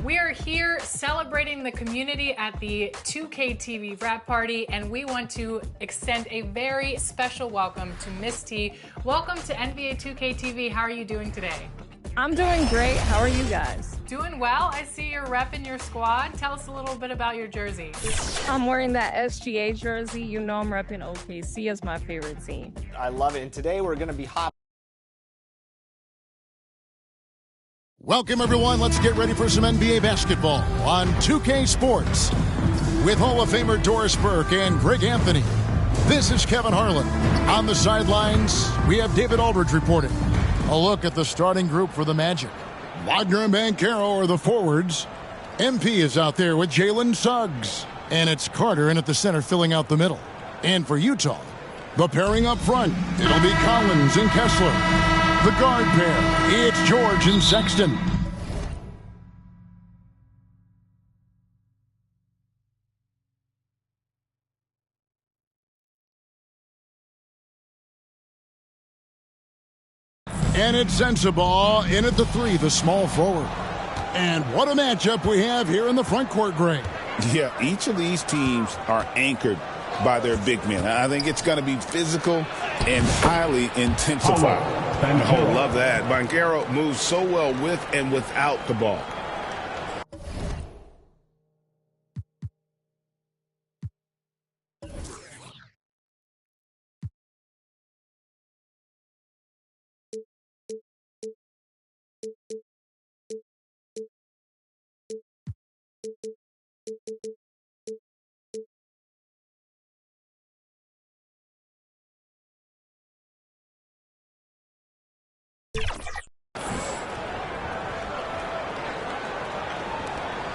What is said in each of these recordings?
We are here celebrating the community at the 2K TV wrap party, and we want to extend a very special welcome to Miss T. Welcome to NBA 2K TV. How are you doing today? I'm doing great. How are you guys? Doing well. I see you're repping your squad. Tell us a little bit about your jersey. I'm wearing that SGA jersey. You know I'm repping OKC as my favorite team. I love it. And today we're going to be hot. Welcome, everyone. Let's get ready for some NBA basketball on 2K Sports with Hall of Famer Doris Burke and Greg Anthony. This is Kevin Harlan. On the sidelines, we have David Aldridge reporting. A look at the starting group for the Magic. Wagner and Banchero are the forwards. MP is out there with Jalen Suggs. And it's Carter in at the center filling out the middle. And for Utah, the pairing up front, it'll be Collins and Kessler. The guard pair, it's George and Sexton. And it's Sensabaugh in at the three, the small forward. And what a matchup we have here in the front court, Greg. Yeah, each of these teams are anchored by their big men. I think it's going to be physical and highly intensified. Oh, love that. Banchero moves so well with and without the ball.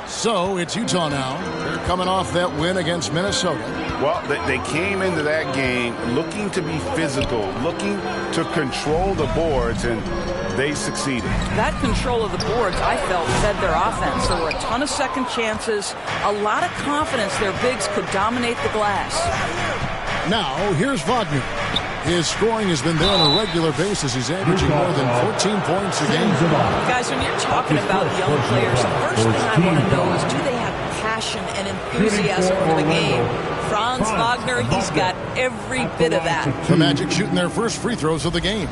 So it's Utah now. They're coming off that win against Minnesota. Well, they came into that game looking to be physical, looking to control the boards, and they succeeded. That control of the boards, I felt, fed their offense. There were a ton of second chances, a lot of confidence their bigs could dominate the glass. Now, here's Wagner. His scoring has been there on a regular basis. He's averaging more than 14 points a game. Guys, when you're talking about young players, the first thing I want to know is, do they have passion and enthusiasm for the game? Franz Wagner, he's got every bit of that. The Magic shooting their first free throws of the game.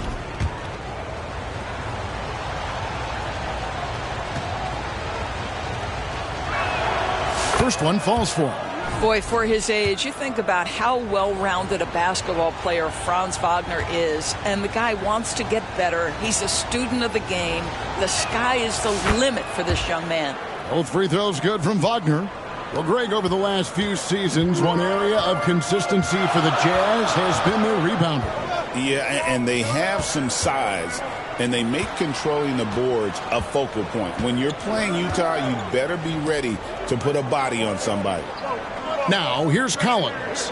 First one falls for him. Boy, for his age, you think about how well-rounded a basketball player Franz Wagner is, and the guy wants to get better. He's a student of the game. The sky is the limit for this young man. Both free throws good from Wagner. Well, Greg, over the last few seasons, one area of consistency for the Jazz has been their rebounder. Yeah, and they have some size, and they make controlling the boards a focal point. When you're playing Utah, you better be ready to put a body on somebody. Now, here's Collins.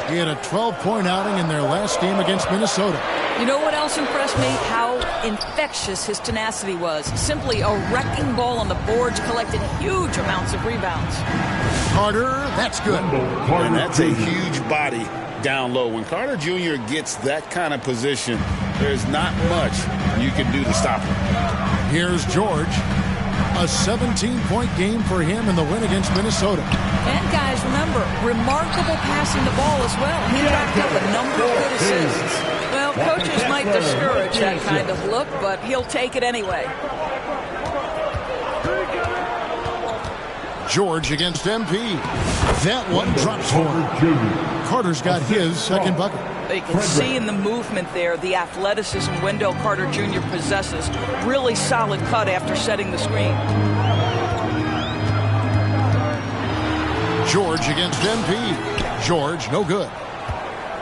He had a 12-point outing in their last game against Minnesota. You know what else impressed me? How infectious his tenacity was. Simply a wrecking ball on the boards, collected huge amounts of rebounds. Carter, that's good. And that's a huge body down low. When Carter Jr. gets that kind of position, there's not much you can do to stop him. Here's George. A 17-point game for him in the win against Minnesota. And guys, remember, remarkable passing the ball as well. He racked up a number of good assists. Well, coaches might discourage that kind of look, but he'll take it anyway. George against MP. That one drops for him. Carter's got his second bucket. You can see in the movement there the athleticism Wendell Carter Jr. possesses. Really solid cut after setting the screen. George against MP. George, no good.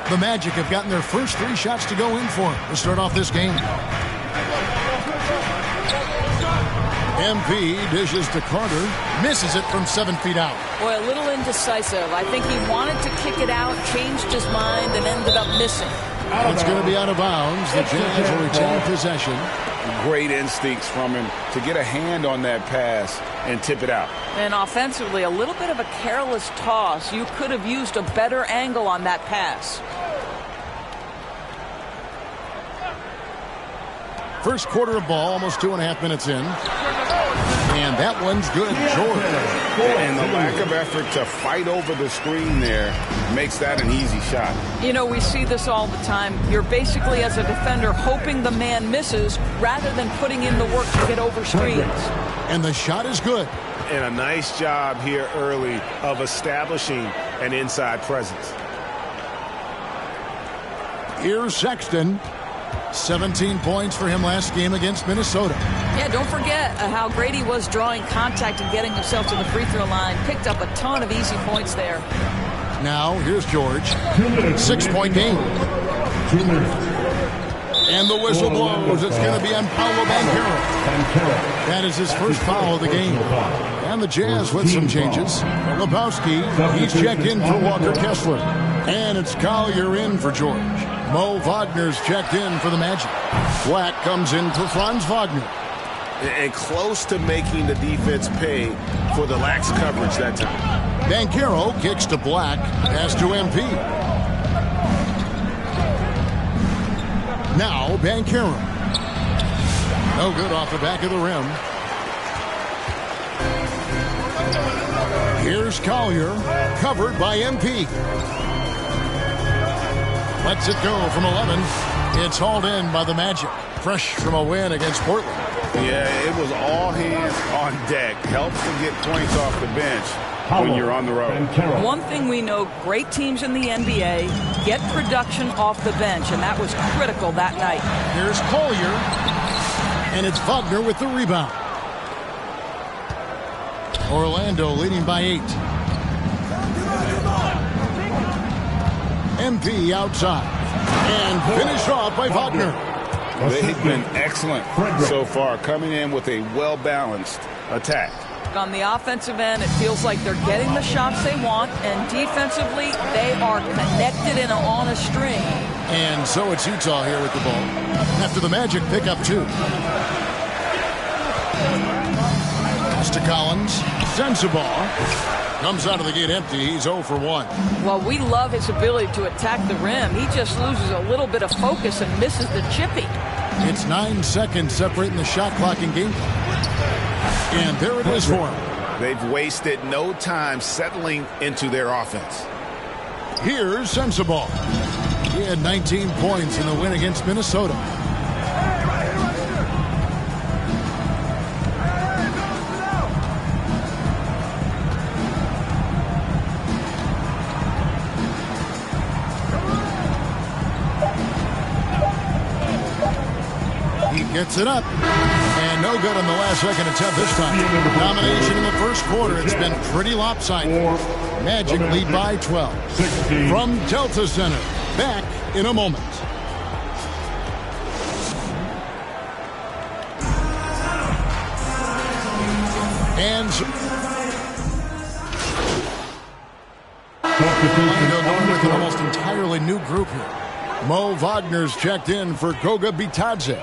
The Magic have gotten their first 3 shots to go in for him to start off this game. MP dishes to Carter, misses it from 7 feet out. Boy, a little indecisive. I think he wanted to kick it out, changed his mind, and ended up missing. It's going to be out of bounds. The Jazz will retain possession. Great instincts from him to get a hand on that pass and tip it out. And offensively, a little bit of a careless toss. You could have used a better angle on that pass. First quarter of ball, almost 2.5 minutes in. And that one's good, George. And the lack of effort to fight over the screen there makes that an easy shot. You know, we see this all the time. You're basically, as a defender, hoping the man misses rather than putting in the work to get over screens. And the shot is good. And a nice job here early of establishing an inside presence. Here's Sexton. 17 points for him last game against Minnesota. Yeah, don't forget how great he was drawing contact and getting himself to the free throw line. Picked up a ton of easy points there. Now, here's George. 6-point game. And the whistle blows. It's going to be on Paolo Banchero. That is his first foul of the game. And the Jazz with some changes. Lebowski, he's checked in for Walker Kessler. And it's Collier in for George. Mo Wagner's checked in for the Magic. Black comes in for Franz Wagner. And close to making the defense pay for the lax coverage that time. Banchero kicks to Black. Pass to MP. Now Banchero. No good off the back of the rim. Here's Collier, covered by MP. Lets it go from 11. It's hauled in by the Magic. Fresh from a win against Portland. Yeah, it was all hands on deck. Helps to get points off the bench when you're on the road. One thing we know, great teams in the NBA get production off the bench, and that was critical that night. Here's Collier, and it's Wagner with the rebound. Orlando leading by 8. MP outside, and finished off by Wagner. They've been excellent so far, coming in with a well-balanced attack. On the offensive end, it feels like they're getting the shots they want, and defensively, they are connected and on a string. And so it's Utah here with the ball. After the Magic pick up 2. Pass to Collins. Sensabaugh comes out of the gate empty. He's 0 for 1. Well, we love his ability to attack the rim. He just loses a little bit of focus and misses the chippy. It's 9 seconds separating the shot clock and game clock. And there it is for him. They've wasted no time settling into their offense. Here's Sensabaugh. He had 19 points in the win against Minnesota. Gets it up, and no good on the last second attempt this time. Domination in the first quarter. It's been pretty lopsided. Magic lead by 12. From Delta Center, back in a moment. And Orlando going with an almost entirely new group here. Mo Wagner's checked in for Goga Bitadze.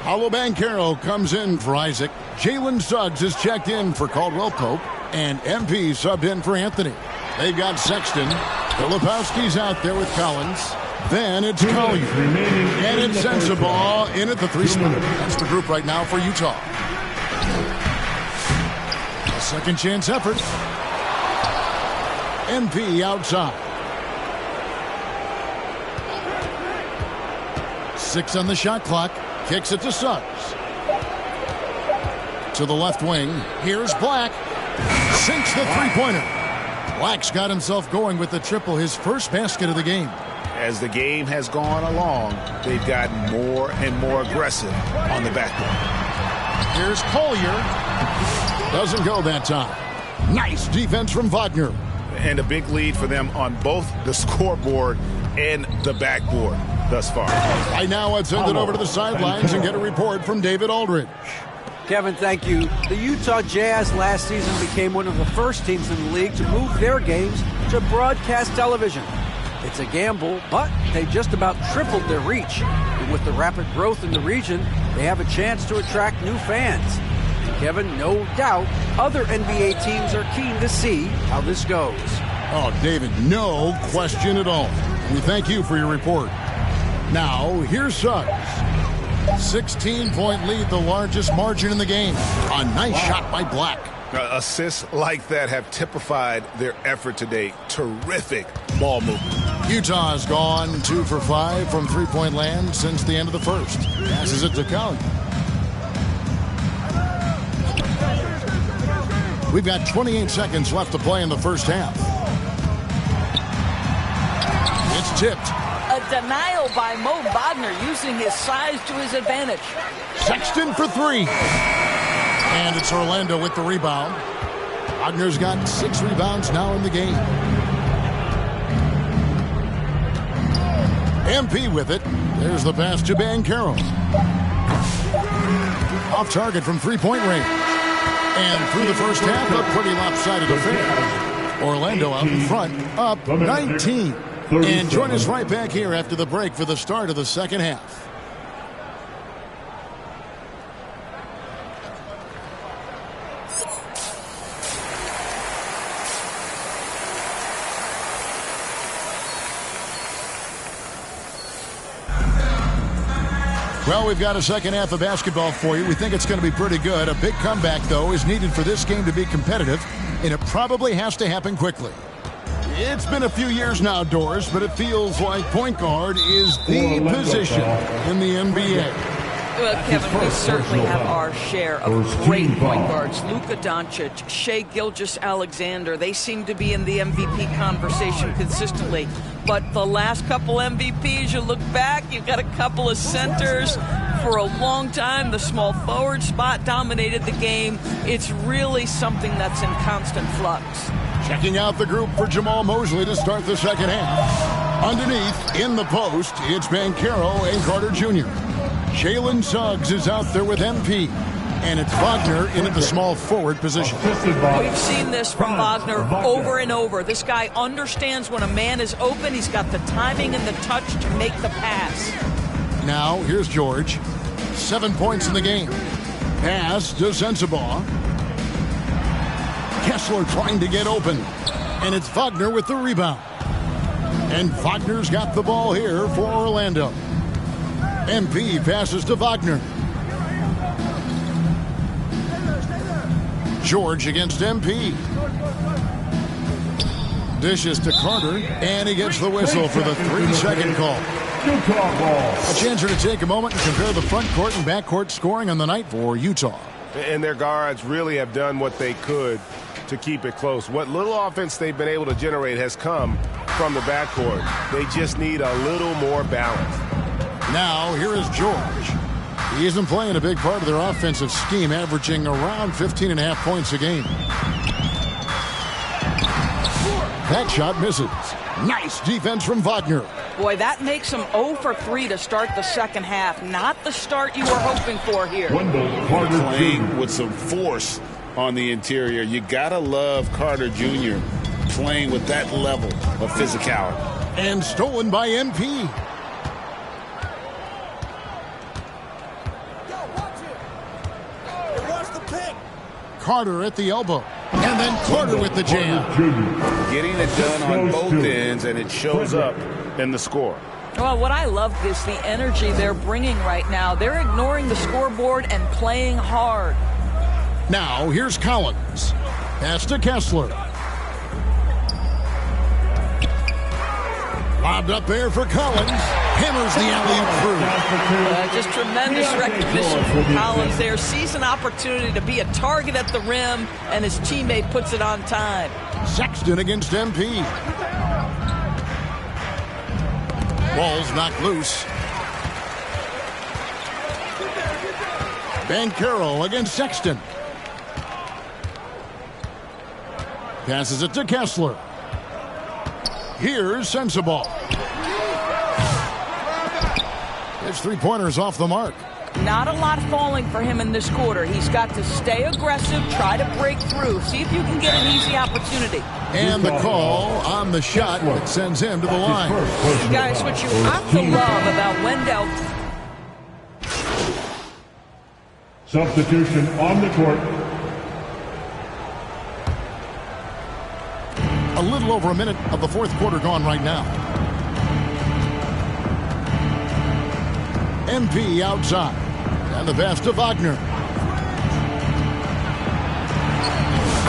Paolo Banchero comes in for Isaac. Jalen Suggs is checked in for Caldwell Pope. And MP subbed in for Anthony. They've got Sexton. Filipowski's out there with Collins. Then it's Collier. And it's Sensabaugh in at the 3 spot. That's the group right now for Utah. A second chance effort. MP outside. 6 on the shot clock. Kicks it to Suggs. To the left wing. Here's Black. Sinks the three-pointer. Black's got himself going with the triple, his first basket of the game. As the game has gone along, they've gotten more and more aggressive on the backcourt. Here's Collier. Doesn't go that time. Nice defense from Wagner. And a big lead for them on both the scoreboard and the backboard thus far. Right now, let's send it over to the sidelines and get a report from David Aldridge. Kevin, thank you. The Utah Jazz last season became one of the first teams in the league to move their games to broadcast television. It's a gamble, but they just about tripled their reach. And with the rapid growth in the region, they have a chance to attract new fans. And Kevin, no doubt, other NBA teams are keen to see how this goes. Oh, David, no question at all. We thank you for your report. Now, here's Suggs. 16-point lead, the largest margin in the game. A nice shot by Black. Assists like that have typified their effort today. Terrific ball movement. Utah has gone 2 for 5 from three-point land since the end of the first. Passes it to Collier. We've got 28 seconds left to play in the first half. It's tipped. A denial by Mo Wagner using his size to his advantage. Sexton for 3. And it's Orlando with the rebound. Wagner's got 6 rebounds now in the game. MP with it. There's the pass to Banchero. Off target from three-point range. And through the first half, a pretty lopsided affair. Orlando out in front, up 19. And join us right back here after the break for the start of the second half. Well, we've got a second half of basketball for you. We think it's going to be pretty good. A big comeback, though, is needed for this game to be competitive. and it probably has to happen quickly. It's been a few years now, Doris, but it feels like point guard is the position in the NBA. Well, Kevin, we certainly have our share of great point guards. Luka Doncic, Shai Gilgeous-Alexander, they seem to be in the MVP conversation consistently. But the last couple MVPs, you look back, you've got a couple of centers. For a long time, the small forward spot dominated the game. It's really something that's in constant flux. Checking out the group for Jamal Mosley to start the second half. Underneath, in the post, it's Banchero and Carter Jr. Jalen Suggs is out there with MP. And it's Wagner in at the small forward position. We've seen this from Wagner over and over. This guy understands when a man is open. He's got the timing and the touch to make the pass. Now, here's George. 7 points in the game. Pass to Sensabaugh. Kessler trying to get open. And it's Wagner with the rebound. And Wagner's got the ball here for Orlando. MP passes to Wagner. George against MP. Dishes to Carter, and he gets the whistle for the 3-second call. A chance here to take a moment and compare the front court and back court scoring on the night for Utah. And their guards really have done what they could to keep it close. What little offense they've been able to generate has come from the backcourt. They just need a little more balance. Now, here is George. He isn't playing a big part of their offensive scheme, averaging around 15.5 points a game. That shot misses. Nice defense from Wagner. Boy, that makes him 0 for 3 to start the second half. Not the start you were hoping for here. Playing with some force on the interior. You gotta love Carter Jr. playing with that level of physicality. And stolen by MP. Carter at the elbow. And then Carter with the jam. Getting it done on both ends, and it shows up in the score. Well, what I love is the energy they're bringing right now. They're ignoring the scoreboard and playing hard. Now, here's Collins. Pass to Kessler. Lobbed up there for Collins. Hammers the alley-oop through. Just tremendous recognition from Collins there. Sees an opportunity to be a target at the rim, and his teammate puts it on time. Sexton against MP. Ball's knocked loose. Banchero against Sexton. Passes it to Kessler. Here's Sensabaugh. His three-pointers off the mark. Not a lot falling for him in this quarter. He's got to stay aggressive, try to break through, see if you can get an easy opportunity. And the call on the shot that sends him to the line. Guys, what you have to love about Wendell. Substitution on the court. A little over a minute of the fourth quarter gone right now. MP outside. And the pass to Wagner.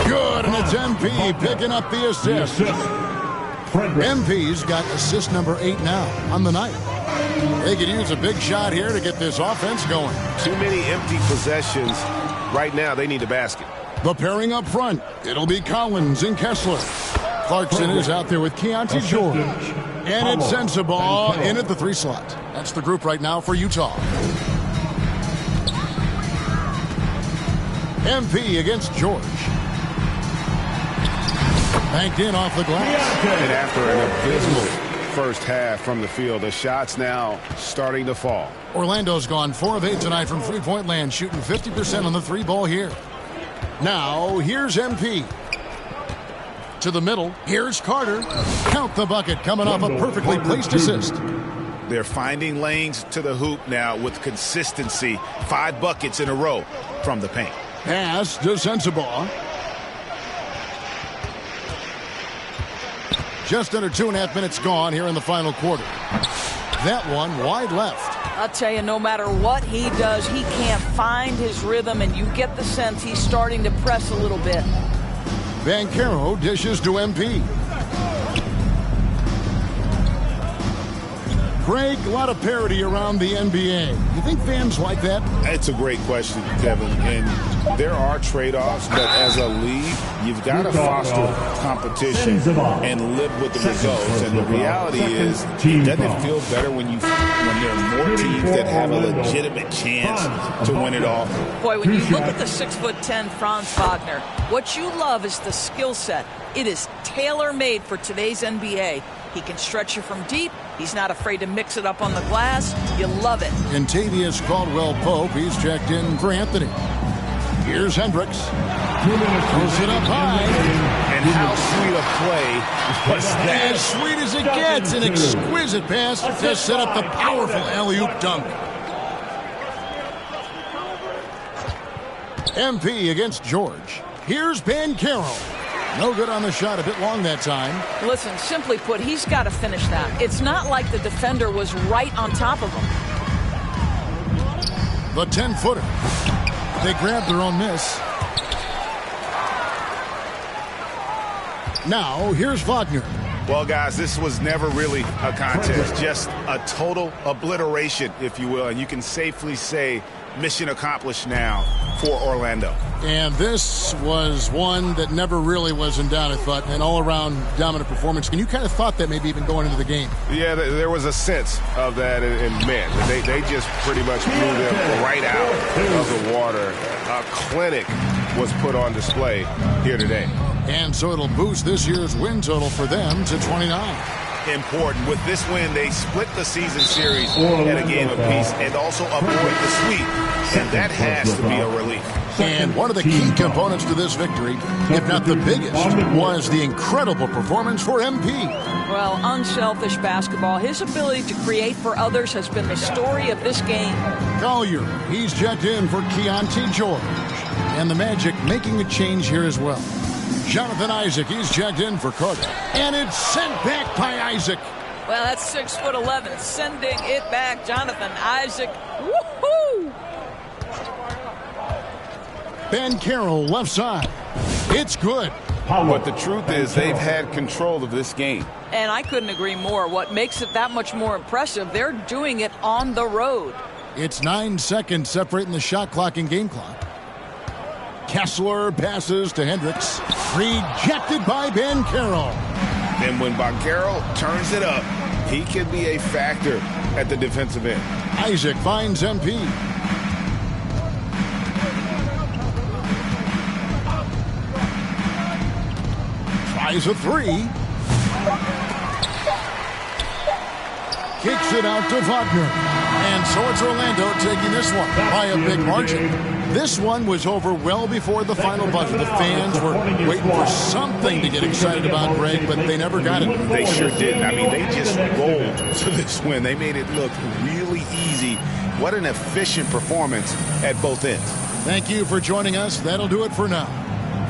Good, and it's MP picking up the assist. MP's got assist number 8 now on the night. They could use a big shot here to get this offense going. Too many empty possessions. Right now, they need a basket. The pairing up front. It'll be Collins and Kessler. Clarkson is out there with Keontae George. And it's Sensabaugh in at the 3 slot. That's the group right now for Utah. MP against George. Banked in off the glass. And after an abysmal first half from the field, the shots now starting to fall. Orlando's gone 4 of 8 tonight from three-point land, shooting 50% on the 3-ball here. Now, here's MP. To the middle, here's Carter. Count the bucket, coming off a perfectly placed assist. They're finding lanes to the hoop now with consistency. 5 buckets in a row from the paint. Pass to Sensabaugh. Just under 2.5 minutes gone here in the final quarter. That one wide left. I'll tell you, no matter what he does, he can't find his rhythm, and you get the sense he's starting to press a little bit. Banchero dishes to MP. Greg, a lot of parity around the NBA. You think fans like that? It's a great question, Kevin. And there are trade-offs, but as a league, you've got to foster competition and live with the results. And the reality is, doesn't it feel better when there are more teams that have a legitimate chance to win it all? Boy, when you look at the 6'10" Franz Wagner, what you love is the skill set. It is tailor-made for today's NBA. He can stretch you from deep. He's not afraid to mix it up on the glass. You love it. Contavious Caldwell-Pope, he's checked in for Anthony. Here's Hendricks. Pulls it up high. And how sweet a play was that? As sweet as it gets. An exquisite pass to set up the powerful alley-oop dunk. MP against George. Here's Banchero. No good on the shot, a bit long that time. Listen, simply put, he's got to finish that. It's not like the defender was right on top of him. The 10-footer. They grabbed their own miss. Now, here's Wagner. Well, guys, this was never really a contest. Just a total obliteration, if you will. And you can safely say mission accomplished now for Orlando. And this was one that never really was in doubt, I thought. An all-around dominant performance. And you kind of thought that maybe even going into the game. Yeah, there was a sense of that. And man, they just pretty much blew them right out of the water. A clinic was put on display here today. And so it'll boost this year's win total for them to 29. Important. With this win, they split the season series at a game apiece and also avoid the sweep. And that has to be a relief. And one of the key components to this victory, if not the biggest, was the incredible performance for MP. Well, unselfish basketball. His ability to create for others has been the story of this game. Collier, he's checked in for Keontae George. And the Magic making a change here as well. Jonathan Isaac, he's checked in for Carter. And it's sent back by Isaac. Well, that's 6'11", sending it back. Jonathan Isaac. Woohoo! Banchero left side. It's good. But the truth is they've had control of this game. And I couldn't agree more. What makes it that much more impressive, they're doing it on the road. It's 9 seconds separating the shot clock and game clock. Kessler passes to Hendricks. Rejected by Banchero. And when Banchero turns it up, he can be a factor at the defensive end. Isaac finds MP. Tries a three. Kicks it out to Wagner. And so it's Orlando taking this one by a big margin. This one was over well before the final buzzer. The fans were waiting for something to get excited about, Greg, but they never got it. They sure didn't. I mean, they just rolled to this win. They made it look really easy. What an efficient performance at both ends. Thank you for joining us. That'll do it for now.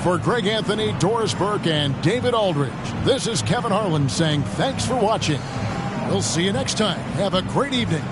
For Greg Anthony, Doris Burke, and David Aldridge, this is Kevin Harlan saying thanks for watching. We'll see you next time. Have a great evening.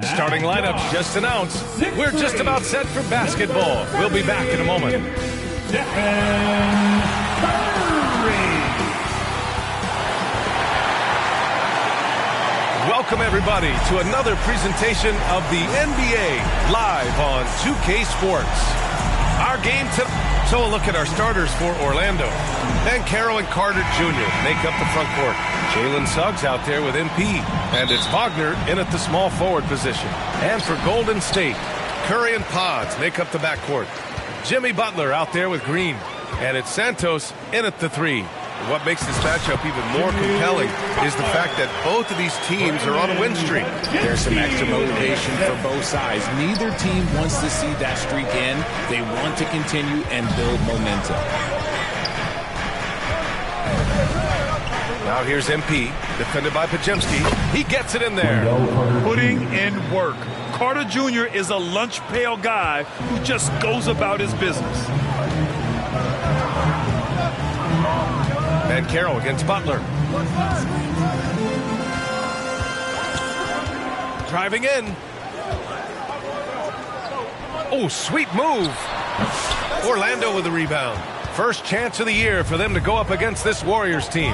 Starting lineup just announced. We're just about set for basketball. We'll be back in a moment. Welcome, everybody, to another presentation of the NBA live on 2K Sports. Our game tonight. So a look at our starters for Orlando. Banchero and Carter Jr. make up the front court. Jalen Suggs out there with MP. And it's Wagner in at the small forward position. And for Golden State, Curry and Pods make up the backcourt. Jimmy Butler out there with Green. And it's Santos in at the 3. What makes this matchup even more compelling is the fact that both of these teams are on a win streak. There's some extra motivation for both sides. Neither team wants to see that streak end. They want to continue and build momentum. Now here's MP, defended by Pajemski. He gets it in there. Putting in work. Carter Jr. is a lunch pail guy who just goes about his business. Banchero against Butler. Driving in. Oh, sweet move. Orlando with the rebound. First chance of the year for them to go up against this Warriors team.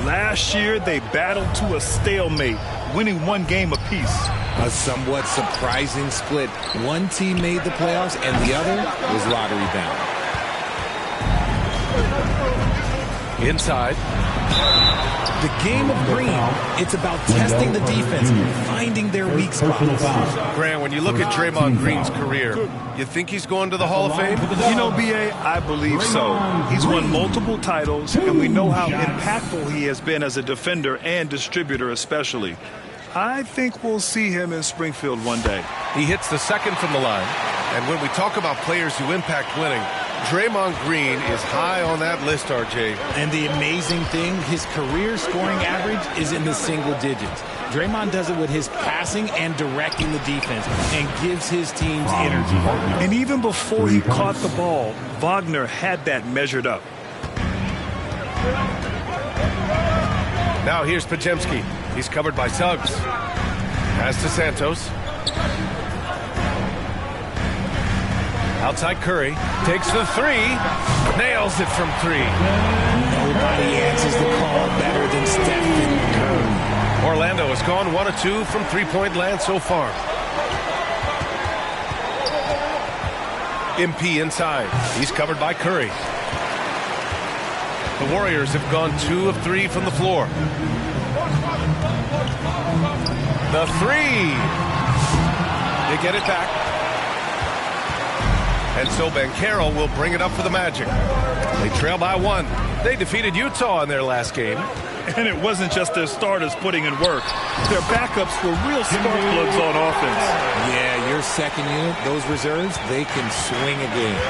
Last year, they battled to a stalemate, winning one game apiece. A somewhat surprising split. One team made the playoffs and the other was lottery bound. Inside. The game of green, it's about testing the defense, finding their weak spots. Grant, when you look at Draymond Green's career, you think he's going to the Hall of Fame? You know, B.A., I believe so. He's won multiple titles, and we know how impactful he has been as a defender and distributor especially. I think we'll see him in Springfield one day. He hits the second from the line. And when we talk about players who impact winning, Draymond Green is high on that list, RJ. And the amazing thing, his career scoring average is in the single digits. Draymond does it with his passing and directing the defense and gives his teams energy. And even before he caught the ball, Wagner had that measured up. Now here's Pajemski. He's covered by Suggs. Pass to Santos. Outside Curry. Takes the 3. Nails it from 3. Nobody answers the call better than Stephen Curry. Orlando has gone 1 of 2 from three-point land so far. MP inside. He's covered by Curry. The Warriors have gone 2 of 3 from the floor. The 3. They get it back. And so Banchero will bring it up for the Magic. They trail by 1. They defeated Utah in their last game. And it wasn't just their starters putting in work. Their backups were real spark plugs on offense. Yeah, your second unit, those reserves, they can swing a game.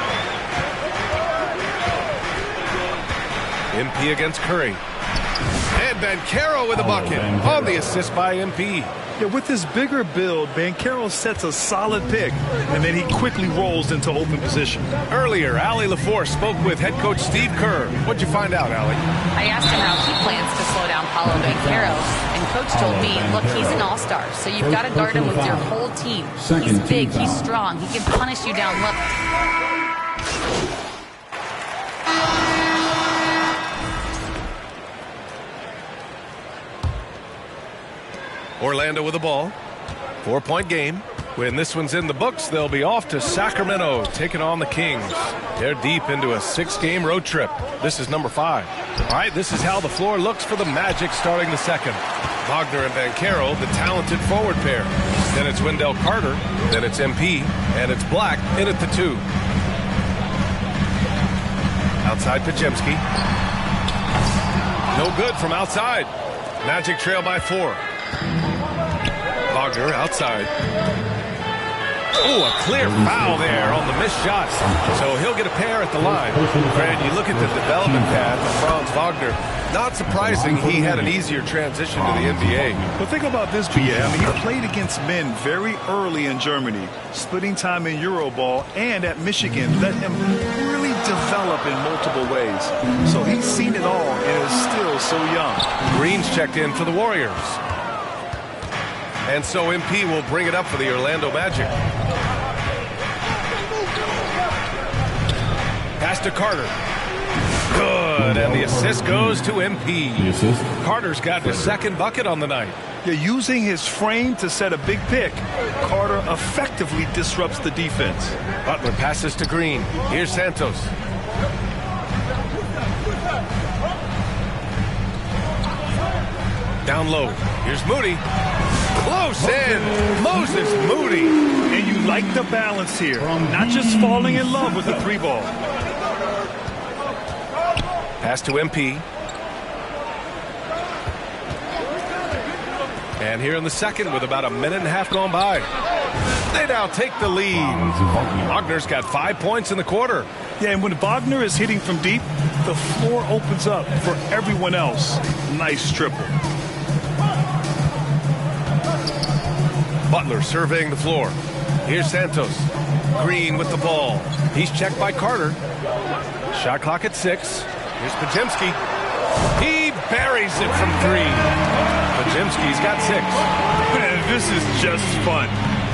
MP against Curry. And Banchero with a bucket on the assist by MP. Yeah, with his bigger build, Banchero sets a solid pick, and then he quickly rolls into open position. Earlier, Allie LaFour spoke with head coach Steve Kerr. What'd you find out, Allie? I asked him how he plans to slow down Paolo Banchero, and coach told me, look, he's an all-star, so you've got to guard him with your whole team. He's big, he's strong, he can punish you down low. Orlando with the ball. 4-point game. When this one's in the books, they'll be off to Sacramento, taking on the Kings. They're deep into a 6-game road trip. This is number 5. All right, this is how the floor looks for the Magic starting the second. Wagner and Banchero, the talented forward pair. Then it's Wendell Carter. Then it's MP. And it's Black in at the 2. Outside Pajemski. No good from outside. Magic trail by 4. Wagner outside. Oh, a clear foul there on the missed shot. So he'll get a pair at the line. Grant, you look at the development path of Franz Wagner. Not surprising he had an easier transition to the NBA. But think about this, B.A. I mean, he played against men very early in Germany, splitting time in Euroball, and at Michigan let him really develop in multiple ways. So he's seen it all and is still so young. Green's checked in for the Warriors. And so MP will bring it up for the Orlando Magic. Pass to Carter. Good, and the assist goes to MP. Carter's got his second bucket on the night. Yeah, using his frame to set a big pick, Carter effectively disrupts the defense. Butler passes to Green. Here's Santos. Down low. Here's Moody. Close in. Moses Moody. And you like the balance here. Not just falling in love with the three ball. Pass to MP. And here in the second with about a minute and a half gone by. They now take the lead. Wagner's got 5 points in the quarter. Yeah, and when Wagner is hitting from deep, the floor opens up for everyone else. Nice triple. Butler surveying the floor. Here's Santos. Green with the ball. He's checked by Carter. Shot clock at 6. Here's Podziemski. He buries it from 3. Podziemski's got 6. Man, this is just fun.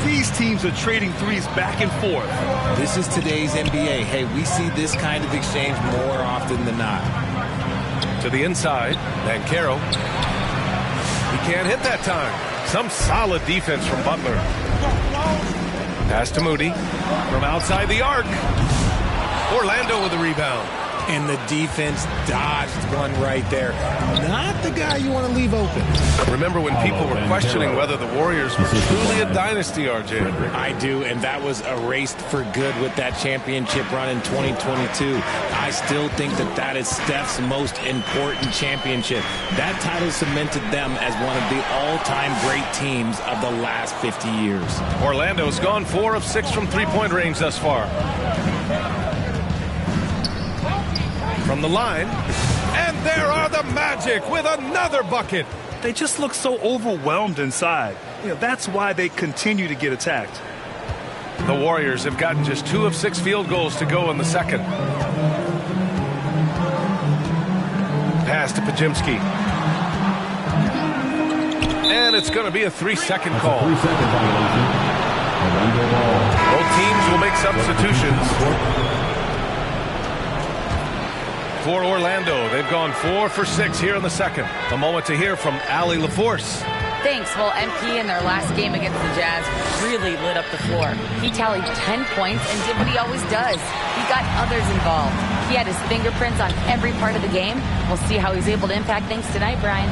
These teams are trading threes back and forth. This is today's NBA. Hey, we see this kind of exchange more often than not. To the inside. Banchero. He can't hit that time. Some solid defense from Butler. Pass to Moody. From outside the arc. Orlando with the rebound. And the defense dodged one right there. Not the guy you want to leave open. Remember when people were questioning whether the Warriors were truly a dynasty, RJ? I do, and that was erased for good with that championship run in 2022. I still think that that is Steph's most important championship. That title cemented them as one of the all-time great teams of the last 50 years. Orlando's gone 4 of 6 from three-point range thus far. From the line, and there are the Magic with another bucket. They just look so overwhelmed inside. You know, that's why they continue to get attacked. The Warriors have gotten just 2 of 6 field goals to go in the second. Pass to Podziemski. And it's going to be a 3-second call. Both teams will make substitutions. For Orlando, they've gone 4 for 6 here in the second. A moment to hear from Allie LaForce. Thanks. Well, MP in their last game against the Jazz really lit up the floor. He tallied 10 points and did what he always does. He got others involved. He had his fingerprints on every part of the game. We'll see how he's able to impact things tonight, Brian.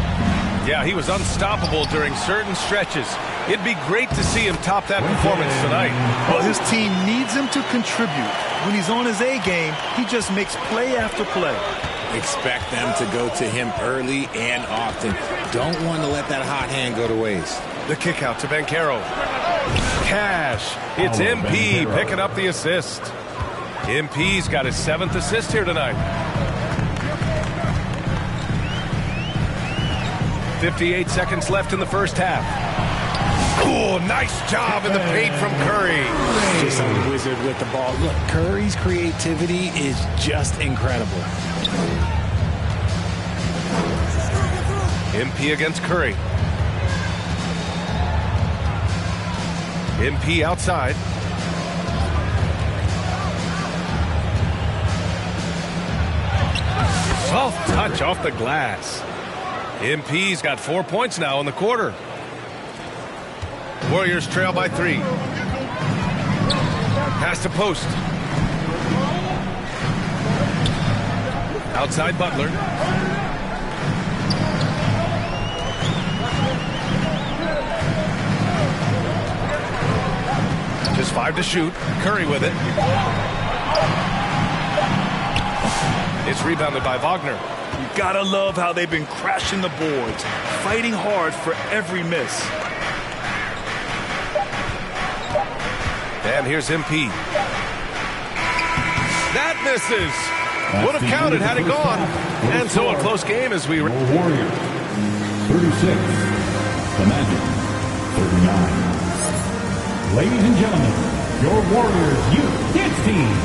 Yeah, he was unstoppable during certain stretches. It'd be great to see him top that performance tonight. Well, his team needs him to contribute. When he's on his A game, he just makes play after play. Expect them to go to him early and often. Don't want to let that hot hand go to waste. The kick out to Banchero. Cash. It's MP picking up the assist. MP's got his 7th assist here tonight. 58 seconds left in the first half. Oh, nice job in the paint from Curry. Just a wizard with the ball. Look, Curry's creativity is just incredible. MP against Curry. MP outside. Soft touch off the glass. MP's got 4 points now in the quarter. Warriors trail by 3. Pass to post. Outside Butler. Just 5 to shoot. Curry with it. It's rebounded by Wagner. You gotta love how they've been crashing the boards, fighting hard for every miss. And here's MP. That misses. Would have counted had it gone. And so a close game as we... Warriors, 36. The Magic, 39. Ladies and gentlemen, your Warriors Youth Kids Team.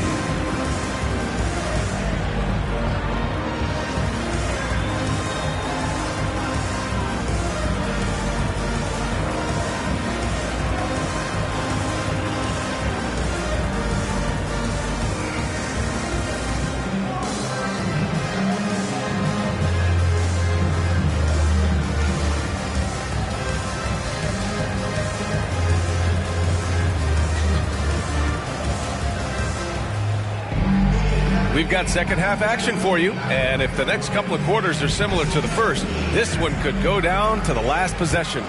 We've got second half action for you, and if the next couple of quarters are similar to the first, this one could go down to the last possession.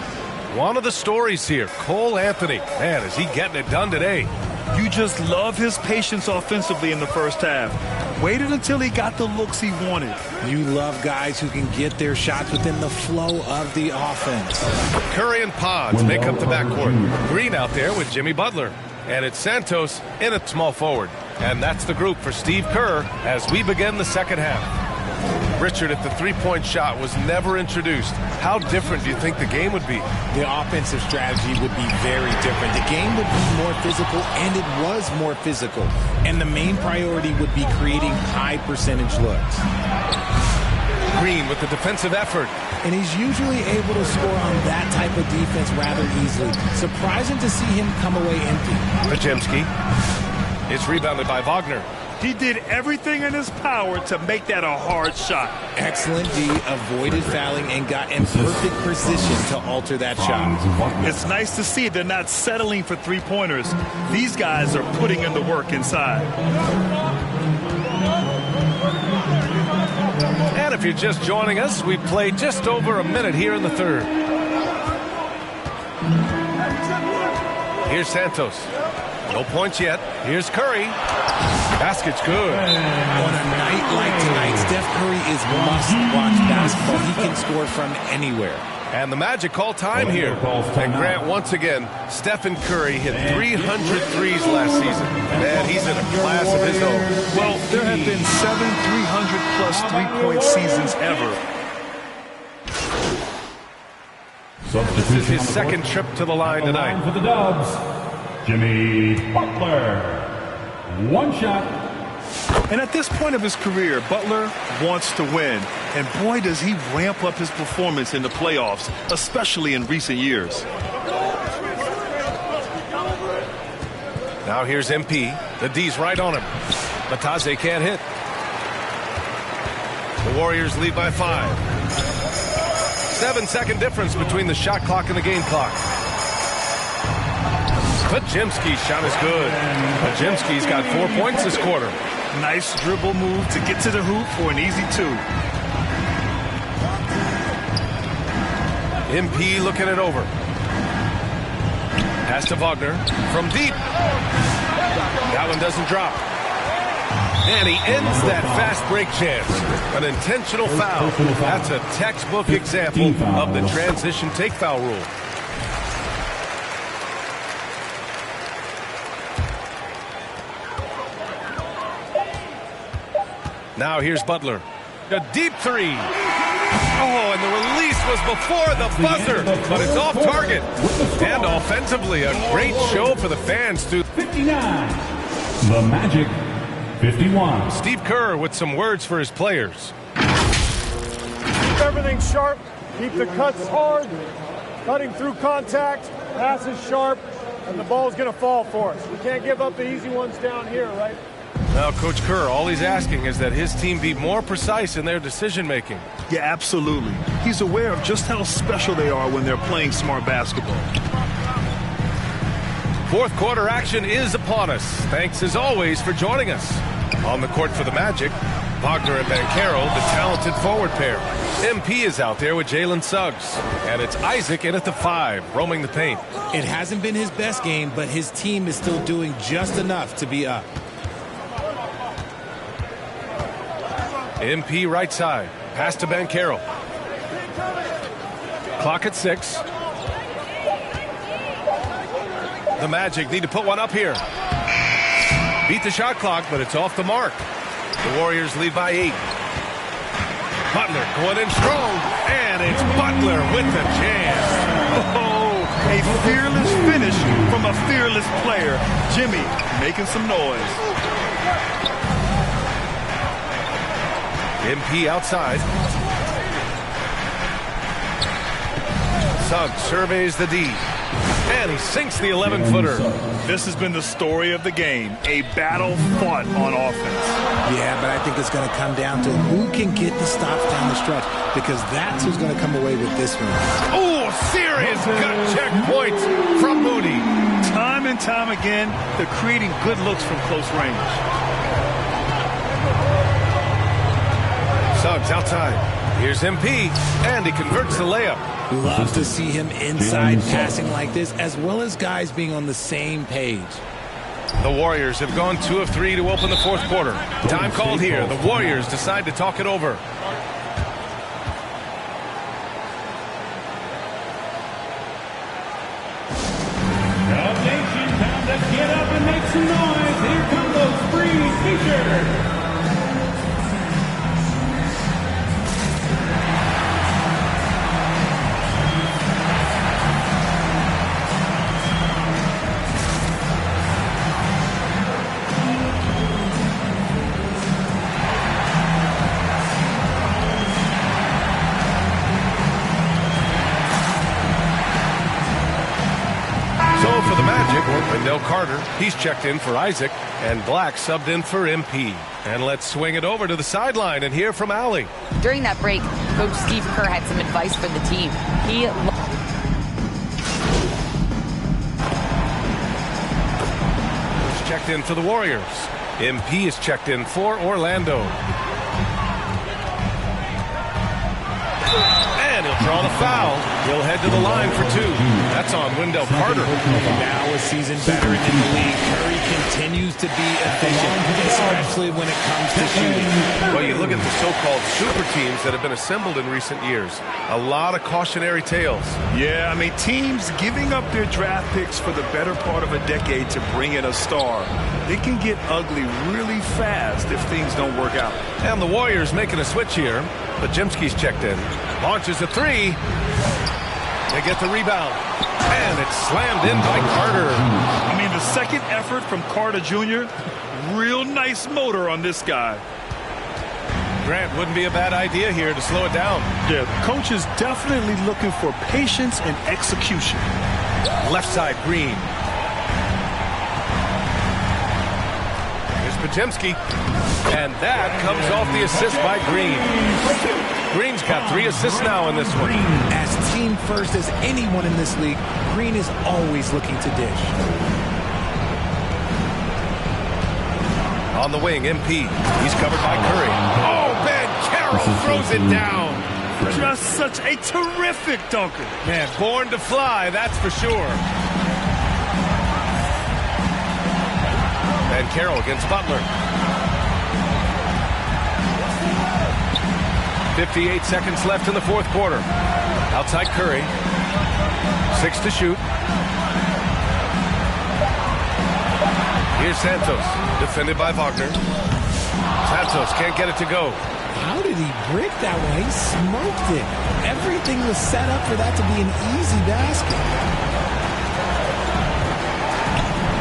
One of the stories here, Cole Anthony. Man, is he getting it done today? You just love his patience offensively in the first half. Waited until he got the looks he wanted. You love guys who can get their shots within the flow of the offense. Curry and Pods make up the backcourt. Green out there with Jimmy Butler. And it's Santos in at small forward. And that's the group for Steve Kerr as we begin the second half. Richard, if the three-point shot was never introduced, how different do you think the game would be? The offensive strategy would be very different. The game would be more physical, and it was more physical. And the main priority would be creating high-percentage looks. Green with the defensive effort. And he's usually able to score on that type of defense rather easily. Surprising to see him come away empty. Pajemski. It's rebounded by Wagner. He did everything in his power to make that a hard shot. Excellent D, avoided fouling and got in perfect position to alter that shot. It's nice to see they're not settling for three-pointers. These guys are putting in the work inside. And if you're just joining us, we've played just over a minute here in the third. Here's Santos. No points yet. Here's Curry. Basket's good. On a night like tonight, Steph Curry is must-watch basketball. He can score from anywhere. And the Magic call time here. And Grant, once again, Stephen Curry hit 300 threes last season. Man, he's in a class of his own. Well, there have been 7 300-plus three-point seasons ever. This is his second trip to the line tonight. For the Dubs, Jimmy Butler. One shot. And at this point of his career, Butler wants to win. And boy, does he ramp up his performance in the playoffs, especially in recent years. Now here's MP. The D's right on him. Matadze can't hit. The Warriors lead by 5. 7-second difference between the shot clock and the game clock. Pajemski's shot is good. Pajemski's got 4 points this quarter. Nice dribble move to get to the hoop for an easy 2. MP looking it over. Pass to Wagner from deep. That one doesn't drop. And he ends that fast break chance. An intentional foul. That's a textbook example of the transition take foul rule. Now here's Butler. A deep three. Oh, and the release was before the buzzer, but it's off target. And offensively, a great show for the fans. 59. The Magic, 51. Steve Kerr with some words for his players. Keep everything sharp. Keep the cuts hard. Cutting through contact. Passes sharp. And the ball's going to fall for us. We can't give up the easy ones down here, right? Now, Coach Kerr, all he's asking is that his team be more precise in their decision-making. Yeah, absolutely. He's aware of just how special they are when they're playing smart basketball. Fourth quarter action is upon us. Thanks, as always, for joining us. On the court for the Magic, Wagner and Banchero, the talented forward pair. MP is out there with Jalen Suggs. And it's Isaac in at the 5, roaming the paint. It hasn't been his best game, but his team is still doing just enough to be up. MP right side. Pass to Banchero. Clock at 6. The Magic need to put one up here. Beat the shot clock, but it's off the mark. The Warriors lead by 8. Butler going in strong, and it's Butler with the jam. Oh, a fearless finish from a fearless player. Jimmy making some noise. MP outside. Suggs surveys the D. And he sinks the 11-footer. This has been the story of the game. A battle fought on offense. Yeah, but I think it's going to come down to who can get the stops down the stretch, because that's who's going to come away with this one. Oh, serious gut check points from Moody. Time and time again, they're creating good looks from close range. Suggs outside. Here's MP, and he converts the layup. Love to see him inside passing like this, as well as guys being on the same page. The Warriors have gone 2 of 3 to open the fourth quarter. Time called here. The Warriors decide to talk it over. Nation, time to get up and make some noise. Here come those free features. For the Magic, Wendell Carter, he's checked in for Isaac, and Black subbed in for MP. And let's swing it over to the sideline and hear from Allie. During that break, Coach Steve Kerr had some advice for the team. He's checked in for the Warriors. MP is checked in for Orlando. And he'll draw the foul. He'll head to the line for 2. That's on Wendell Carter. Now a seasoned veteran in the league, Curry continues to be efficient, especially when it comes to shooting. Well, you look at the so-called super teams that have been assembled in recent years. A lot of cautionary tales. Yeah, I mean, teams giving up their draft picks for the better part of a decade to bring in a star. They can get ugly really fast if things don't work out. And the Warriors making a switch here. But Jimsky's checked in. Launches a 3. They get the rebound. And it's slammed in by Carter. I mean, the second effort from Carter Jr., real nice motor on this guy. Grant, wouldn't be a bad idea here to slow it down. Yeah, the coach is definitely looking for patience and execution. Left side, Green. Here's Podziemski. And that comes off the assist by Green. Green's got 3 assists now in this one. As team first as anyone in this league, Green is always looking to dish. On the wing, MP. He's covered by Curry. Oh, Banchero throws it down. Just such a terrific dunker. Man, born to fly, that's for sure. Banchero against Butler. 58 seconds left in the fourth quarter. Outside Curry. 6 to shoot. Here's Santos, defended by Wagner. Santos can't get it to go. How did he break that one? He smoked it. Everything was set up for that to be an easy basket.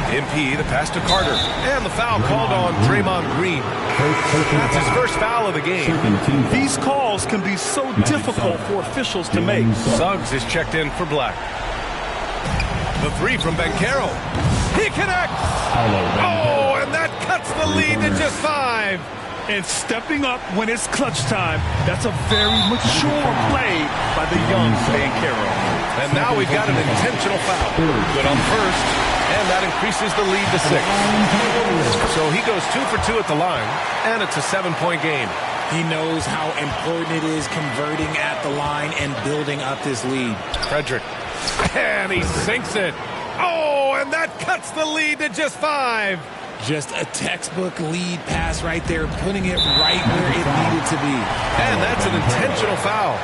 MP, the pass to Carter. And the foul called on Draymond Green. That's his first foul of the game. These calls can be so difficult for officials to make. Suggs is checked in for Black. The 3 from Banchero. He connects! Oh, and that cuts the lead to just 5. And stepping up when it's clutch time, that's a very mature play by the young Banchero. And now we've got an intentional foul. Good on first, and that increases the lead to 6. So he goes 2 for 2 at the line, and it's a 7-point game. He knows how important it is converting at the line and building up this lead. Frederick. And he sinks it. Oh, and that cuts the lead to just 5. Just a textbook lead pass right there, putting it right where it needed to be. And that's an intentional foul.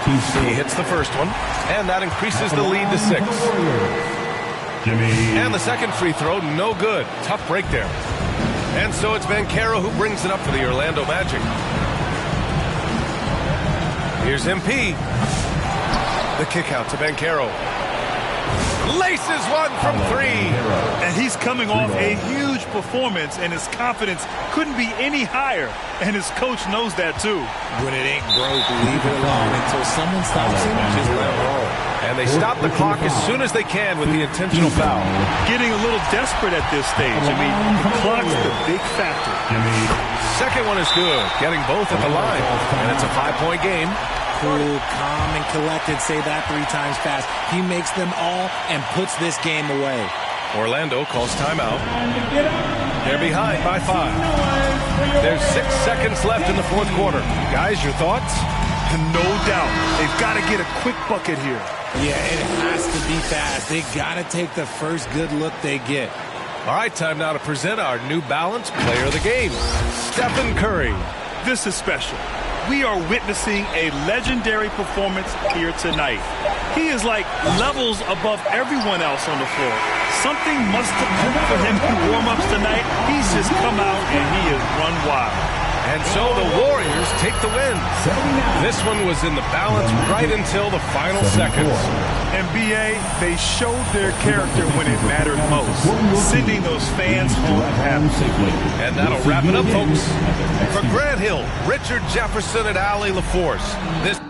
He hits the first one, and that increases the lead to 6. And the second free throw, no good. Tough break there. And so it's Banchero who brings it up for the Orlando Magic. Here's MP. The kick out to Banchero. Laces one from 3. And he's coming off a huge performance, and his confidence couldn't be any higher. And his coach knows that, too. When it ain't broke, leave it alone until someone stops him. Just let it roll. And they stop the clock as soon as they can with the intentional foul. Getting a little desperate at this stage. I mean, the clock's the big factor. Second one is good, getting both at the line. And it's a 5-point game. Cool, calm, and collected. Say that 3 times fast. He makes them all and puts this game away. Orlando calls timeout. They're behind by 5. There's 6 seconds left in the fourth quarter. Guys, your thoughts? No doubt. They've got to get a quick bucket here. Yeah, it has to be fast. They got to take the first good look they get. All right, time now to present our New Balance Player of the Game, Stephen Curry. This is special. We are witnessing a legendary performance here tonight. He is like levels above everyone else on the floor. Something must have happened for him in warm-ups tonight. He's just come out and he has run wild. And so the Warriors take the win. This one was in the balance right until the final seconds. And B.A., they showed their character when it mattered most, sending those fans home happy. And that'll wrap it up, folks. For Grant Hill, Richard Jefferson, and Ali LaForce, this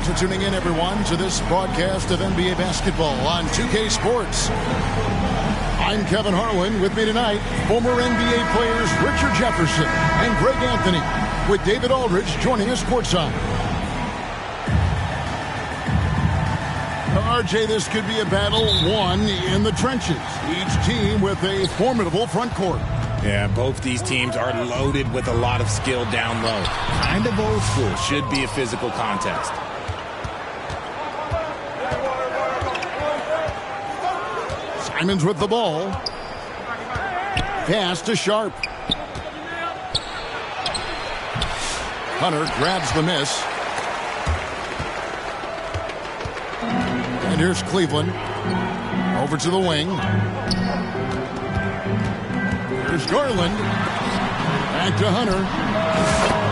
Thanks for tuning in, everyone, to this broadcast of NBA basketball on 2K Sports. I'm Kevin Harlan. With me tonight, former NBA players Richard Jefferson and Greg Anthony, with David Aldridge joining us courtside. RJ, this could be a battle won in the trenches. Each team with a formidable front court. Yeah, both these teams are loaded with a lot of skill down low. Kind of old school. Should be a physical contest. Simons with the ball. Pass to Sharp. Hunter grabs the miss. And here's Cleveland. Over to the wing. Here's Garland. Back to Hunter.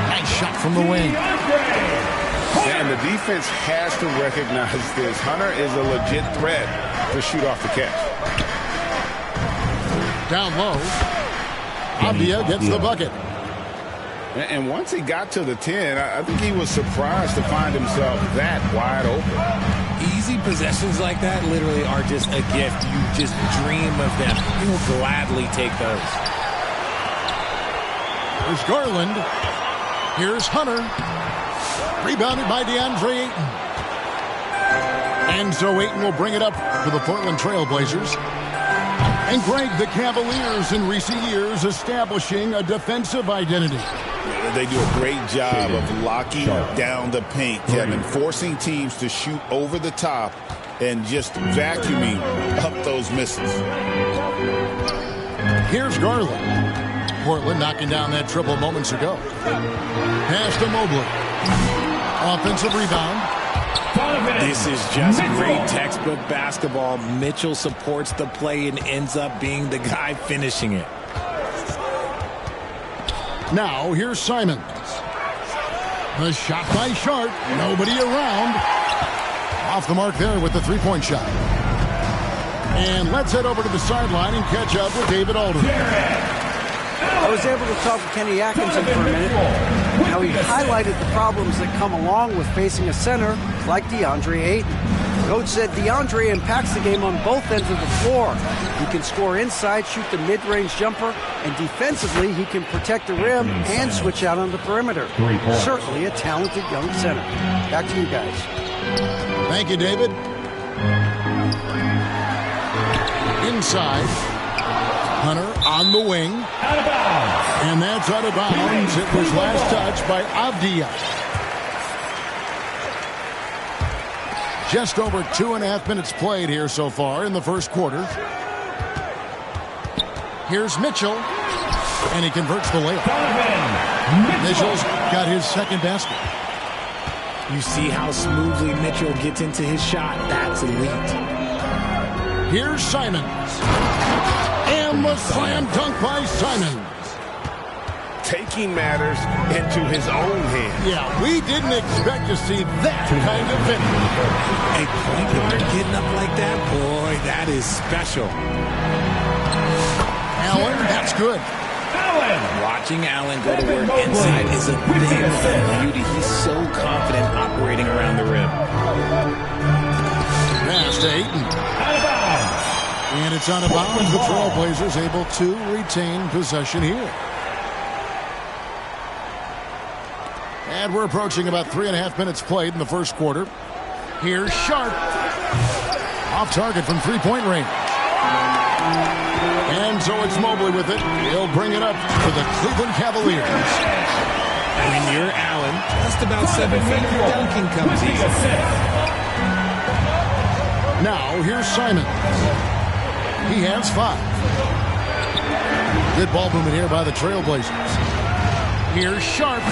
Nice shot from the wing. Yeah, and the defense has to recognize this. Hunter is a legit threat to shoot off the catch. Down low. Abdia gets the bucket. And once he got to the 10, I think he was surprised to find himself that wide open. Easy possessions like that literally are just a gift. You just dream of them. You will gladly take those. Here's Garland. Here's Hunter. Rebounded by DeAndre Ayton. And so Ayton will bring it up for the Portland Trail Blazers. And Greg, the Cavaliers in recent years establishing a defensive identity. They do a great job of locking down the paint, Kevin, forcing teams to shoot over the top and just vacuuming up those misses. Here's Garland. Portland knocking down that triple moments ago. Pass to Mobley. Offensive rebound. This is just great textbook basketball. Mitchell supports the play and ends up being the guy finishing it. Now here's Simons. The shot by Sharp. Nobody around. Off the mark there with the three-point shot. And let's head over to the sideline and catch up with David Aldridge. I was able to talk to Kenny Atkinson for a minute. Now, he highlighted the problems that come along with facing a center like DeAndre Ayton. Coach said DeAndre impacts the game on both ends of the floor. He can score inside, shoot the mid-range jumper, and defensively he can protect the rim and switch out on the perimeter. Certainly a talented young center. Back to you guys. Thank you, David. Inside. Hunter on the wing. Out of bounds. And that's out of bounds. It was last touched by Avdia. Just over 2.5 minutes played here so far in the first quarter. Here's Mitchell. And he converts the layup. Mitchell's got his second basket. You see how smoothly Mitchell gets into his shot. That's elite. Here's Simons. And the slam dunk by Simons. Taking matters into his own hands. Yeah, we didn't expect to see that kind of finish. A point guard getting up like that, boy, that is special. Allen, that's good. Watching Allen go to work inside is a thing of beauty. He's so confident operating around the rim. Pass to Ayton. Out of bounds. And it's out of bounds. The Trailblazers able to retain possession here. And we're approaching about 3.5 minutes played in the first quarter. Here's Sharp. Off target from three-point range. And so it's Mobley with it. He'll bring it up for the Cleveland Cavaliers. When you're Allen, just about 7 feet, dunking comes easy. Now here's Simons. He has 5. Good ball movement here by the Trailblazers. Here's Sharp.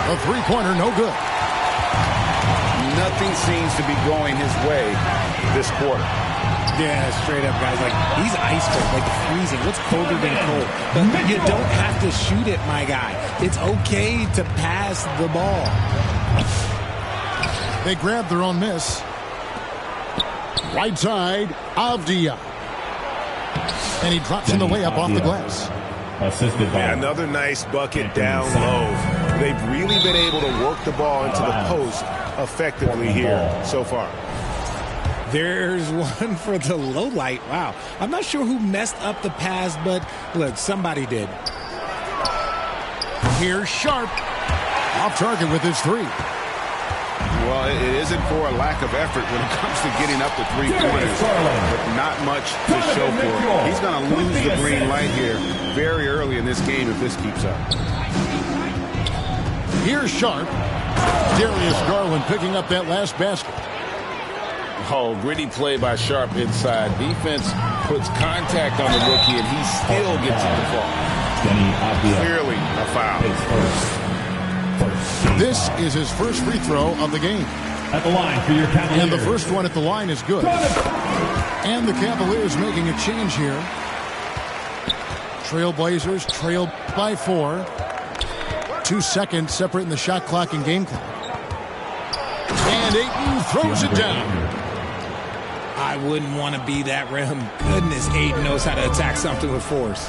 A three-pointer, no good. Nothing seems to be going his way this quarter. Yeah, straight up, guys. Like, he's ice cold, like freezing. What's colder than cold? But you don't have to shoot it, my guy. It's okay to pass the ball. They grab their own miss. Right side, Avdia. And he drops in the layup off the glass. Assisted by another nice bucket down low. They've really been able to work the ball into the post effectively here so far. There's one for the low light. Wow. I'm not sure who messed up the pass, but look, somebody did. Here's Sharp. Off target with his 3. Well, it isn't for a lack of effort when it comes to getting up to 3-pointers, but not much to show for it. He's going to lose the green light here very early in this game if this keeps up. Here's Sharp. Darius Garland picking up that last basket. Oh, gritty play by Sharp inside. Defense puts contact on the rookie, and he still gets it to fall. Clearly a foul. This is his first free throw of the game. At the line for your Cavaliers. And the first one at the line is good. And the Cavaliers making a change here. Trailblazers trail by 4. 2 seconds separating the shot clock and game clock. And Ayton throws it down. I wouldn't want to be that rim. Goodness, Ayton knows how to attack something with force.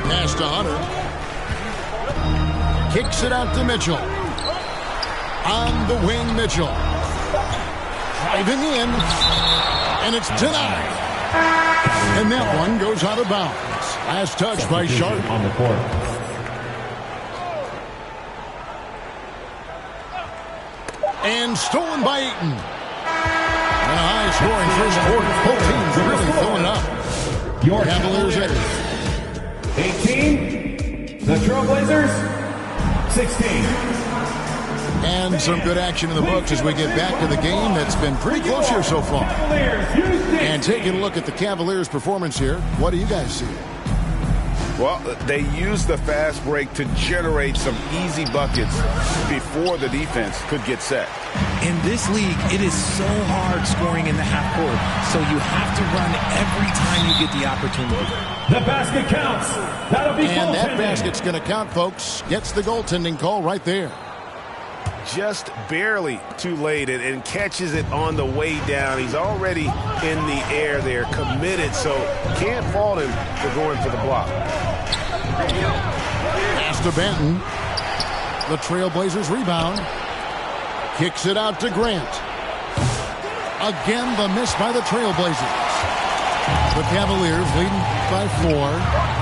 Pass to Hunter. Kicks it out to Mitchell. On the wing, Mitchell. Driving in. And it's denied. And that one goes out of bounds. Last touch by Sharp. On the court. And stolen by Ayton. And a high-scoring first quarter. Both teams are really filling up. Your Cavaliers 18. The Trailblazers 16. And some good action in the books as we get back to the game that's been pretty close here so far. And taking a look at the Cavaliers' performance here, what do you guys see? Well, they used the fast break to generate some easy buckets before the defense could get set. In this league, it is so hard scoring in the half court, so you have to run every time you get the opportunity. The basket counts. That'll be and that goaltending. basket's going to count, folks. Gets the goaltending call right there. Just barely too late and catches it on the way down. He's already in the air there, committed, so can't fault him for going for the block. Pass to Benton. The Trailblazers rebound. Kicks it out to Grant. Again, the miss by the Trailblazers. The Cavaliers leading by 4.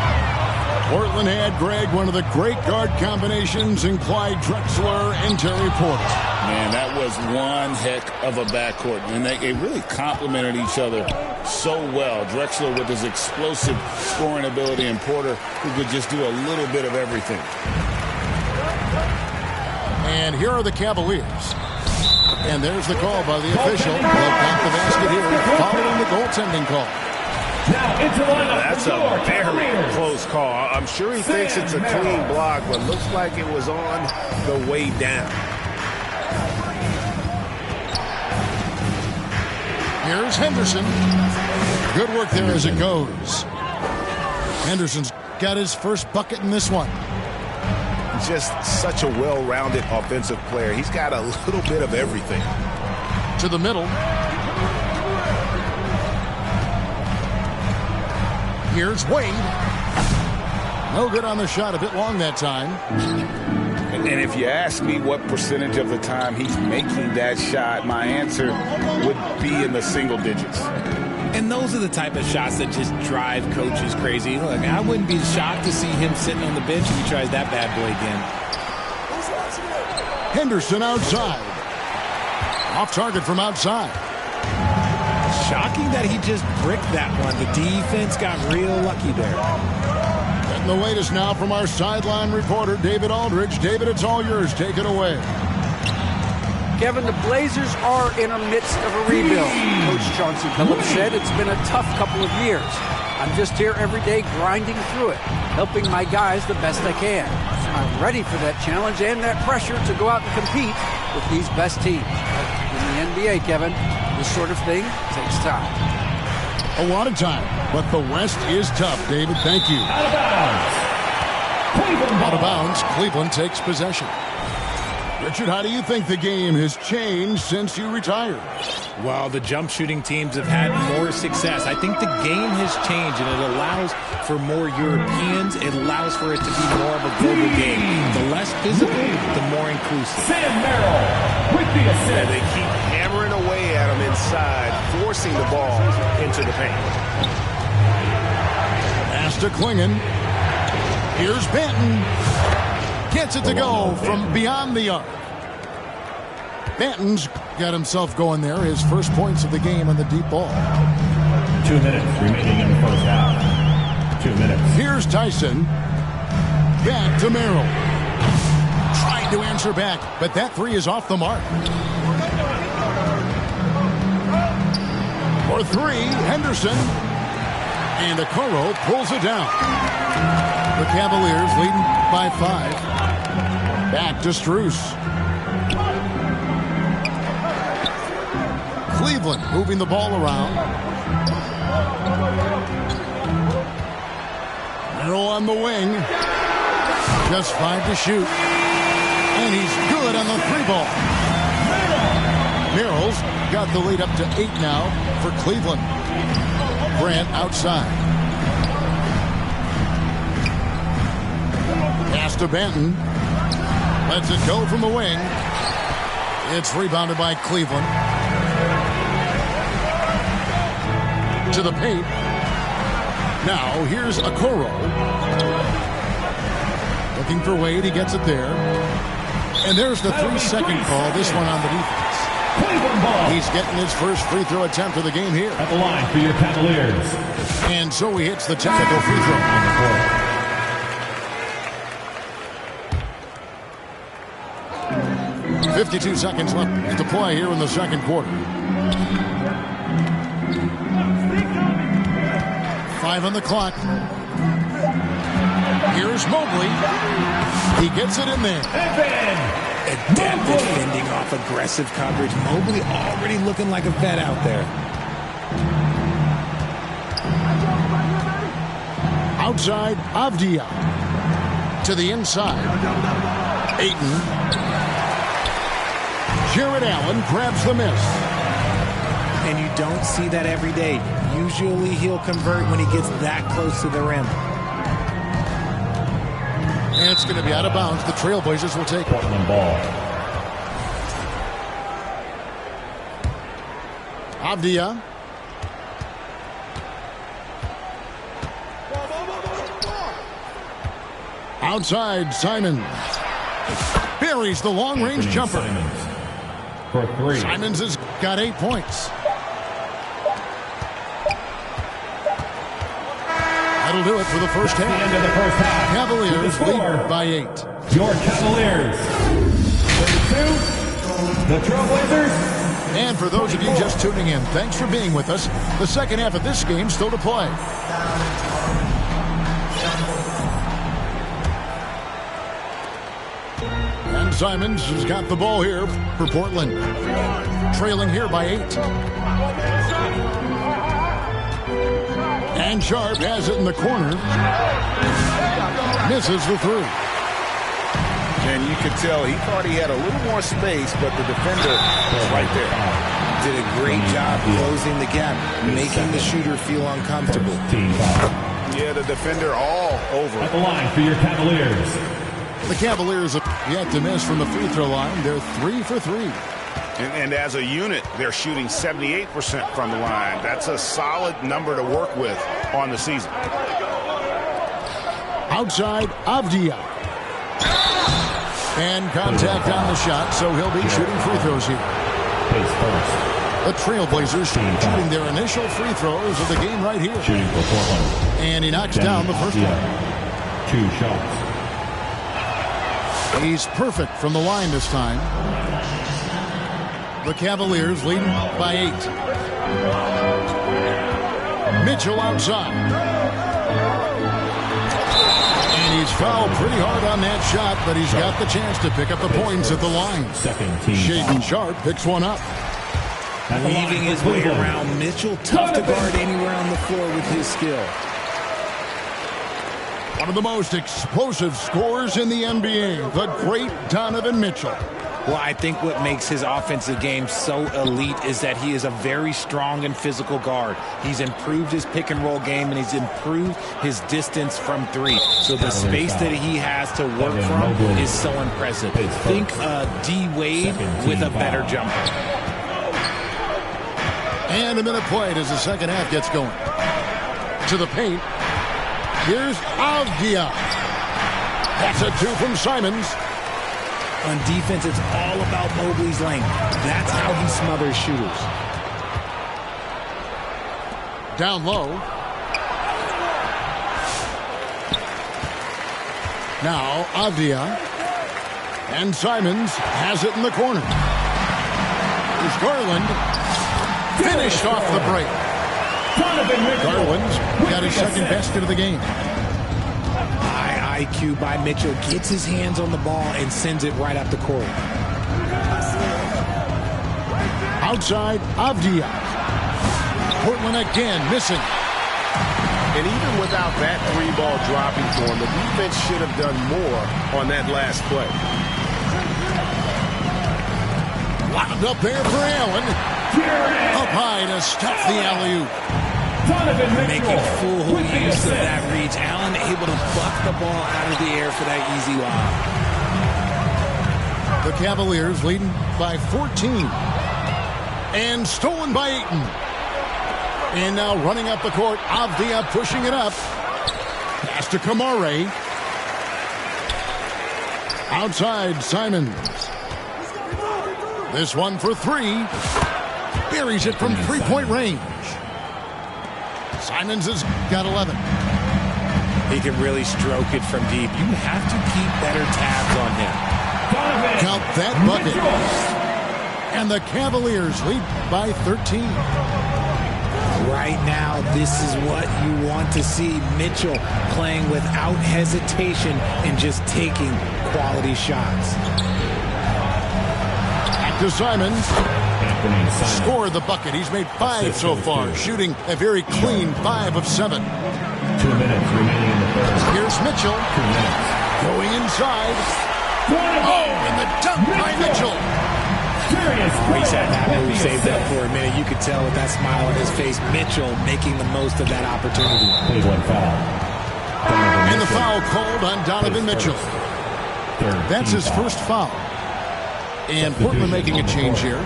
Portland had, Greg, one of the great guard combinations in Clyde Drexler and Terry Porter. Man, that was one heck of a backcourt, and they really complemented each other so well. Drexler with his explosive scoring ability, and Porter who could just do a little bit of everything. And here are the Cavaliers. And there's the call by the official. They'll count the basket here, following the goaltending call. Now into the lineup. That's a very close call. I'm sure he thinks it's a clean block, but looks like it was on the way down. Here's Henderson. Good work there as it goes. Henderson's got his first bucket in this one. Just such a well-rounded offensive player. He's got a little bit of everything. To the middle. Here's Wade. No good on the shot. A bit long that time. And if you ask me what percentage of the time he's making that shot, my answer would be in the single digits. And those are the type of shots that just drive coaches crazy. Look, I wouldn't be shocked to see him sitting on the bench if he tries that bad boy again. Henderson outside. Off target from outside. Shocking that he just bricked that one. The defense got real lucky there. And the wait is now from our sideline reporter, David Aldridge. David, it's all yours. Take it away. Kevin, the Blazers are in the midst of a rebuild. Coach Chauncey Billups said it's been a tough couple of years. I'm just here every day grinding through it, helping my guys the best I can. I'm ready for that challenge and that pressure to go out and compete with these best teams. In the NBA, Kevin, this sort of thing takes time. A lot of time, but the West is tough, David. Thank you. Out of bounds. Cleveland. Out of bounds. Cleveland takes possession. Richard, how do you think the game has changed since you retired? Well, the jump shooting teams have had more success. I think the game has changed, and it allows for more Europeans. It allows for it to be more of a global game. The less physical, the more inclusive. Sam Merrill with the assist. And they keep hammering away at him inside, forcing the ball into the paint. Pass to Klingon. Here's Benton. Gets it to go from beyond the arc. Benton's got himself going there. His first points of the game on the deep ball. 2 minutes remaining in the first half. 2 minutes. Here's Tyson. Back to Merrill. Trying to answer back, but that three is off the mark. For three, Henderson. And Okoro pulls it down. The Cavaliers leading by 5. Back to Strus. Cleveland moving the ball around. Merrill on the wing. Just 5 to shoot. And he's good on the 3-ball. Merrill's got the lead up to 8 now for Cleveland. Grant outside. Pass to Benton. Lets it go from the wing. It's rebounded by Cleveland. To the paint. Now here's Okoro. Looking for Wade. He gets it there. And there's the 3-second call. This one on the defense. He's getting his first free throw attempt of the game here. At the line for your Cavaliers. And so he hits the technical free throw. 52 seconds left to play here in the second quarter. 5 on the clock. Here's Mobley. He gets it in there. Adept at fending off aggressive coverage. Mobley already looking like a vet out there. Outside, Avdia. To the inside. Ayton. Jared Allen grabs the miss. And you don't see that every day. Usually he'll convert when he gets that close to the rim. And it's going to be out of bounds. The Trailblazers will take Portland ball. Avdia. Outside, Simons. Buries the long-range jumper. Simons for 3. Simons has got 8 points. That'll do it for the first half. End of the first half. Cavaliers lead by 8. Your Cavaliers. 32. The Trailblazers. And for those of you just tuning in, thanks for being with us. The second half of this game still to play. And Simons has got the ball here for Portland. Trailing here by 8. And Sharp has it in the corner. Misses the 3. And you could tell he thought he had a little more space, but the defender was right there. Did a great job closing the gap, making the shooter feel uncomfortable. Yeah, the defender all over. At the line for your Cavaliers. The Cavaliers have yet to miss from the free throw line. They're 3 for 3. And as a unit, they're shooting 78% from the line. That's a solid number to work with on the season. Outside, Avdia. And contact on the shot, so he'll be shooting free throws here. The Trailblazers shooting their initial free throws of the game right here. Shooting for Portland. And he knocks down the first one. 2 shots. He's perfect from the line this time. The Cavaliers leading by 8. Mitchell outside. And he's fouled pretty hard on that shot, but he's got the chance to pick up the points at the line. Shaedon Sharp picks one up. Weaving his way around Mitchell. Tough to guard anywhere on the floor with his skill. One of the most explosive scorers in the NBA, the great Donovan Mitchell. Well, I think what makes his offensive game so elite is that he is a very strong and physical guard. He's improved his pick and roll game, and he's improved his distance from 3. So the space that he has to work from is so impressive. Think D. Wade with a better jumper. And a minute played as the second half gets going. To the paint. Here's Avdia. That's a 2 from Simons. On defense, it's all about Mobley's length. That's how he smothers shooters. Down low. Now Avdia. And Simons has it in the corner. Here's Garland. Finished off the break. Garland's got his second basket of the game. High IQ by Mitchell. Gets his hands on the ball and sends it right up the court. Outside, Avdia. Portland again missing. And even without that three ball dropping for him, the defense should have done more on that last play. Lobbed up there for Allen. Up high to stop the alley-oop. Making full use of that reach. Allen able to buck the ball out of the air for that easy lob. The Cavaliers leading by 14. And stolen by Ayton. And now running up the court, Avdia pushing it up. Pass to Kamare. Outside, Simons. This one for three. Buries it from three-point range. Simons has got 11. He can really stroke it from deep. You have to keep better tabs on him. Count that bucket. And the Cavaliers lead by 13. Right now, this is what you want to see. Mitchell playing without hesitation and just taking quality shots. Back to Simons. Scored the bucket. He's made 5 so far, shooting a very clean 5 of 7. 2 minutes remaining in the third. Here's Mitchell. 2 minutes. Going inside. Oh, and the dunk by Mitchell. Reach at that move, saved that for a minute. You could tell with that smile on his face, Mitchell making the most of that opportunity. Cleveland foul. And the foul called on Donovan Mitchell. That's his first foul. And Portland making a change here.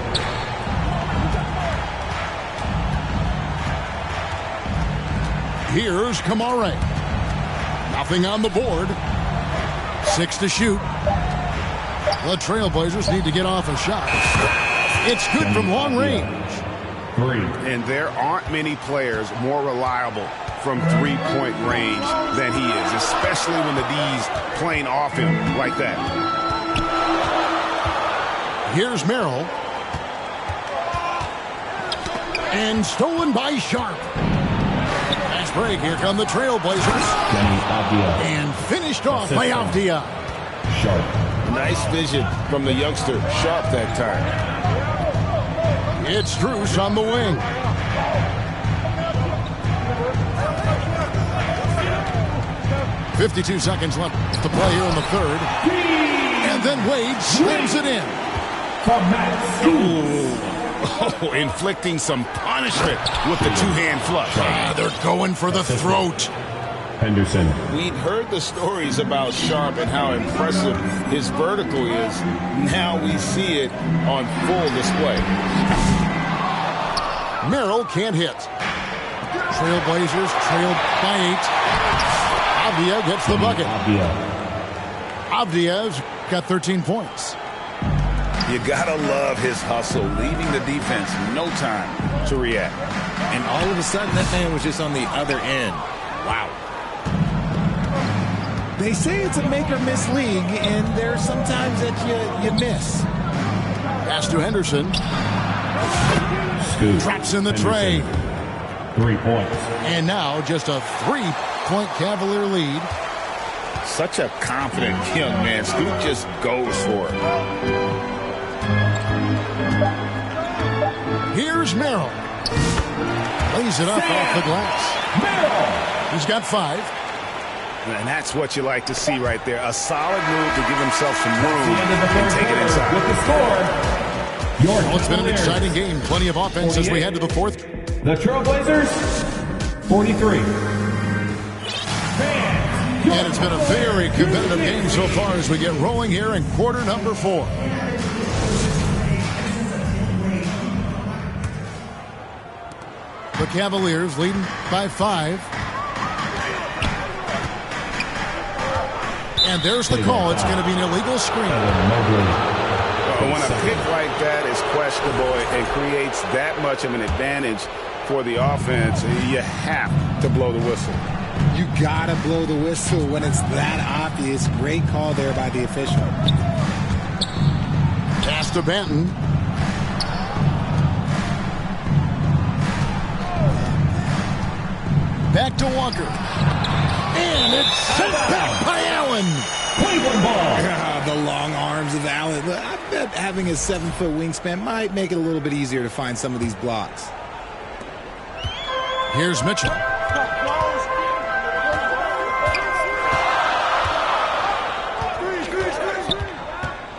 Here's Kamare. Nothing on the board. 6 to shoot. The Trailblazers need to get off a shot. It's good from long range. And there aren't many players more reliable from three-point range than he is, especially when the D's playing off him like that. Here's Merrill. And stolen by Sharp. Nice break. Here come the Trailblazers. And finished off by Avdia. Sharp. Nice vision from the youngster, Sharp, that time. It's Strus on the wing. .52 seconds left to play here in the third. And then Wade slams it in. Oh, inflicting some punishment with the two-hand flush. They're going for the throat. Henderson. We'd heard the stories about Sharp and how impressive his vertical is. Now we see it on full display. Merrill can't hit. Trailblazers trailed by 8. Avdia gets the bucket. Avdia's got 13 points. You gotta love his hustle, leaving the defense no time to react. And all of a sudden, that man was just on the other end. Wow. They say it's a make-or-miss league, and there are some times that you miss. Pass to Henderson. Scoop. Traps in the tray. 3 points. And now just a 3-point Cavalier lead. Such a confident young man. Scoop just goes for it. Here's Merrill. Lays it up off the glass. Merrill. He's got 5. And that's what you like to see right there. A solid move to give himself some room and take it inside. With the score. Well, it's been an exciting game. Plenty of offense as we head to the fourth. The Trailblazers, 43. And it's been a very competitive game so far as we get rolling here in quarter number 4. The Cavaliers leading by 5. And there's the call. It's going to be an illegal screen. When a pick like that is questionable and creates that much of an advantage for the offense, you have to blow the whistle. You got to blow the whistle when it's that obvious. Great call there by the official. Pass to Benton. Back to Walker. And it's sent back by Allen. Cleveland ball. The long arms of Allen. I bet having a 7-foot wingspan might make it a little bit easier to find some of these blocks. Here's Mitchell.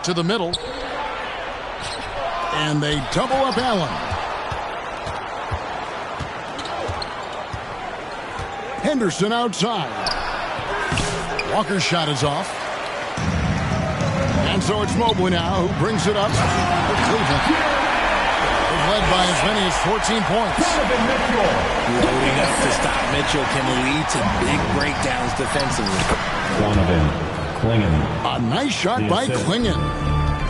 To the middle. And they double up Allen. Henderson outside. Walker's shot is off. And so it's Mobley now who brings it up for Cleveland. They've led by as many as 14 points. Loading up to stop Mitchell can lead to big breakdowns defensively. Donovan Clingan. A nice shot by Clingan.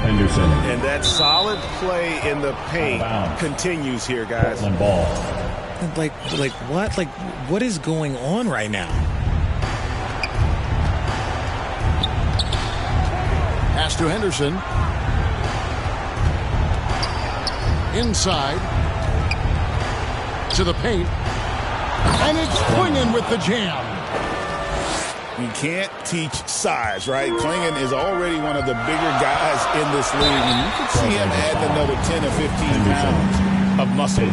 Henderson. And that solid play in the paint continues here, guys. Portland ball. Like what? Like, what is going on right now? Pass to Henderson. Inside. To the paint. And it's Clingan with the jam. You can't teach size, right? Clingan is already one of the bigger guys in this league. And you can see him add another 10 or 15 pounds of muscle.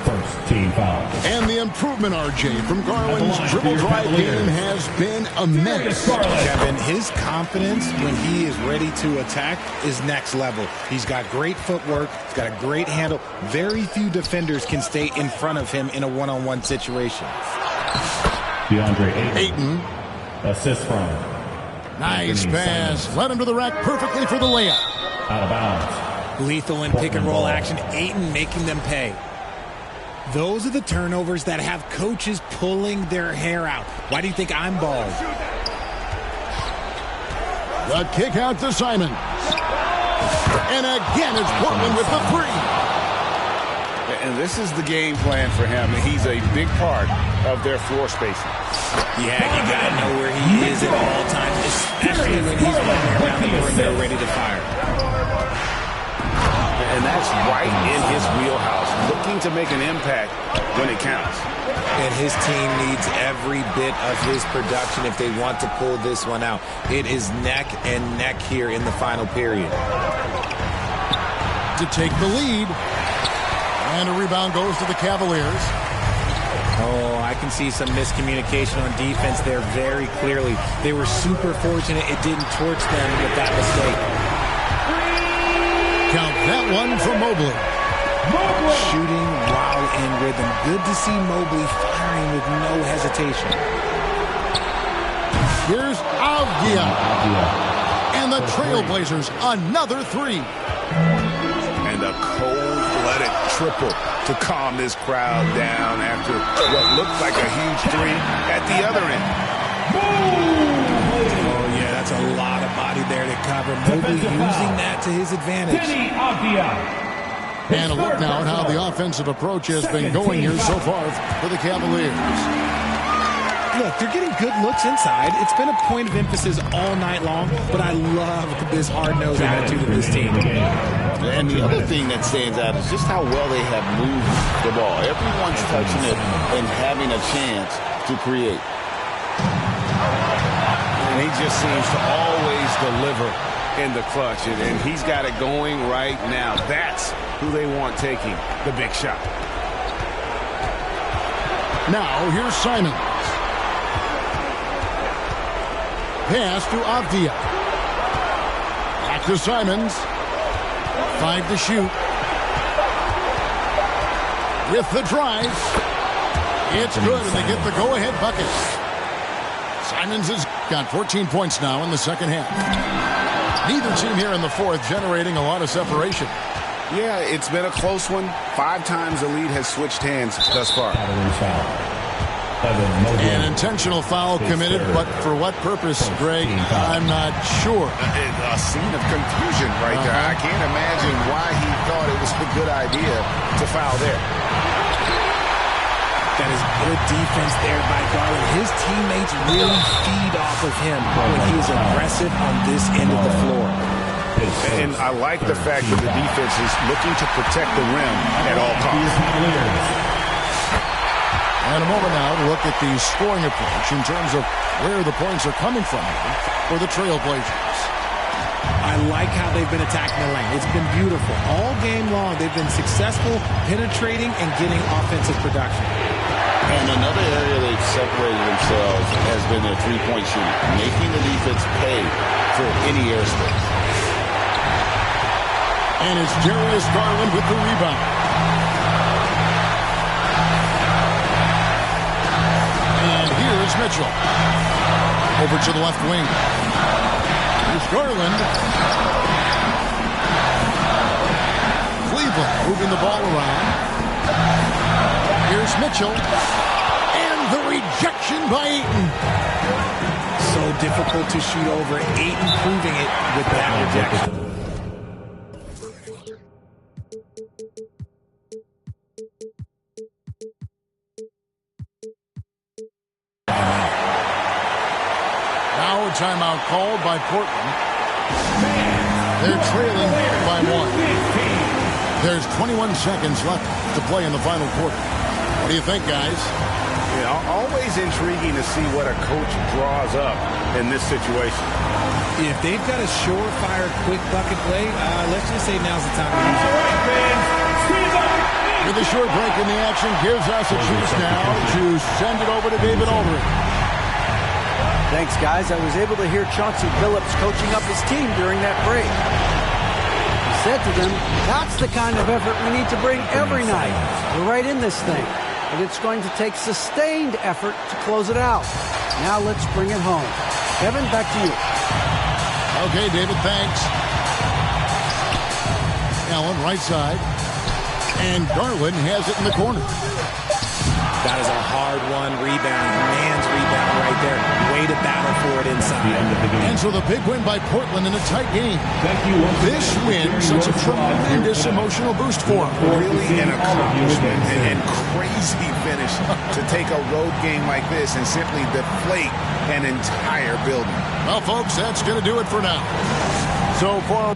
First team foul. And the improvement, RJ, from Garland's dribble drive game has been immense. Kevin, his confidence when he is ready to attack is next level. He's got great footwork. He's got a great handle. Very few defenders can stay in front of him in a one-on-one situation. DeAndre Ayton. Assist from. Nice pass. Led him to the rack perfectly for the layup. Out of bounds. Lethal in pick and roll action. Ayton making them pay. Those are the turnovers that have coaches pulling their hair out. Why do you think I'm bald? The kick out to Simon. And again, it's Portland with the three. And this is the game plan for him. He's a big part of their floor spacing. Yeah, you got to know where he is at all times, especially when he's running around the perimeter ready to fire. And that's right in his wheelhouse, looking to make an impact when it counts. And his team needs every bit of his production if they want to pull this one out. It is neck and neck here in the final period. To take the lead. And a rebound goes to the Cavaliers. Oh, I can see some miscommunication on defense there very clearly. They were super fortunate it didn't torch them with that mistake. Count that one for Mobley. Shooting while in rhythm. Good to see Mobley firing with no hesitation. Here's Avdia. And the Trailblazers, another three. And a cold-blooded triple to calm this crowd down after what looked like a huge three at the other end. Oh, yeah, that's a lot of body there to cover. Mobley using that to his advantage. And a look now at how the offensive approach has been going here so far for the Cavaliers. Look, they're getting good looks inside. It's been a point of emphasis all night long, but I love this hard-nosed attitude of this team. And the other thing that stands out is just how well they have moved the ball. Everyone's touching it and having a chance to create. And he just seems to always deliver in the clutch, and he's got it going right now. That's who they want taking the big shot. Now, here's Simon. Pass to Avdia. Back to Simons. 5 to shoot. With the drive. It's good, and they get the go-ahead bucket. Simons has got 14 points now in the second half. Neither team here in the fourth generating a lot of separation. Yeah, it's been a close one. 5 times the lead has switched hands thus far. An intentional foul committed, but for what purpose, Greg? I'm not sure. A scene of confusion right there. I can't imagine why he thought it was a good idea to foul there. That is good defense there by Garland. His teammates really feed off of him when he is aggressive on this end of the floor. And I like the fact that the defense is looking to protect the rim at all costs. And a moment now to look at the scoring approach in terms of where the points are coming from here for the Trailblazers. I like how they've been attacking the lane. It's been beautiful. All game long, they've been successful penetrating and getting offensive production. And another area they've separated themselves has been their three-point shooting, making the defense pay for any airspace. And it's Darius Garland with the rebound. And here's Mitchell. Over to the left wing. Here's Garland. Cleveland moving the ball around. Here's Mitchell. And the rejection by Ayton. So difficult to shoot over. Ayton proving it with that rejection. Now a timeout called by Portland. They're trailing by 1. There's 21 seconds left to play in the final quarter. What do you think, guys? Always intriguing to see what a coach draws up in this situation. If they've got a surefire, quick bucket play, let's just say now's the time to use it. With a short break in the action, gives us a chance now to send it over to David Aldridge. Thanks, guys. I was able to hear Chauncey Billups coaching up his team during that break. He said to them, that's the kind of effort we need to bring every night. We're right in this thing, but it's going to take sustained effort to close it out. Now let's bring it home. Kevin, back to you. Okay, David, thanks. Allen, right side. And Garland has it in the corner. That is a hard-won rebound. Man's rebound right there. Way to battle for it inside. And so the big win by Portland in a tight game. This win, such a tremendous emotional boost for them. Really an accomplishment and crazy finish to take a road game like this and simply deflate an entire building. Well, folks, that's going to do it for now. So for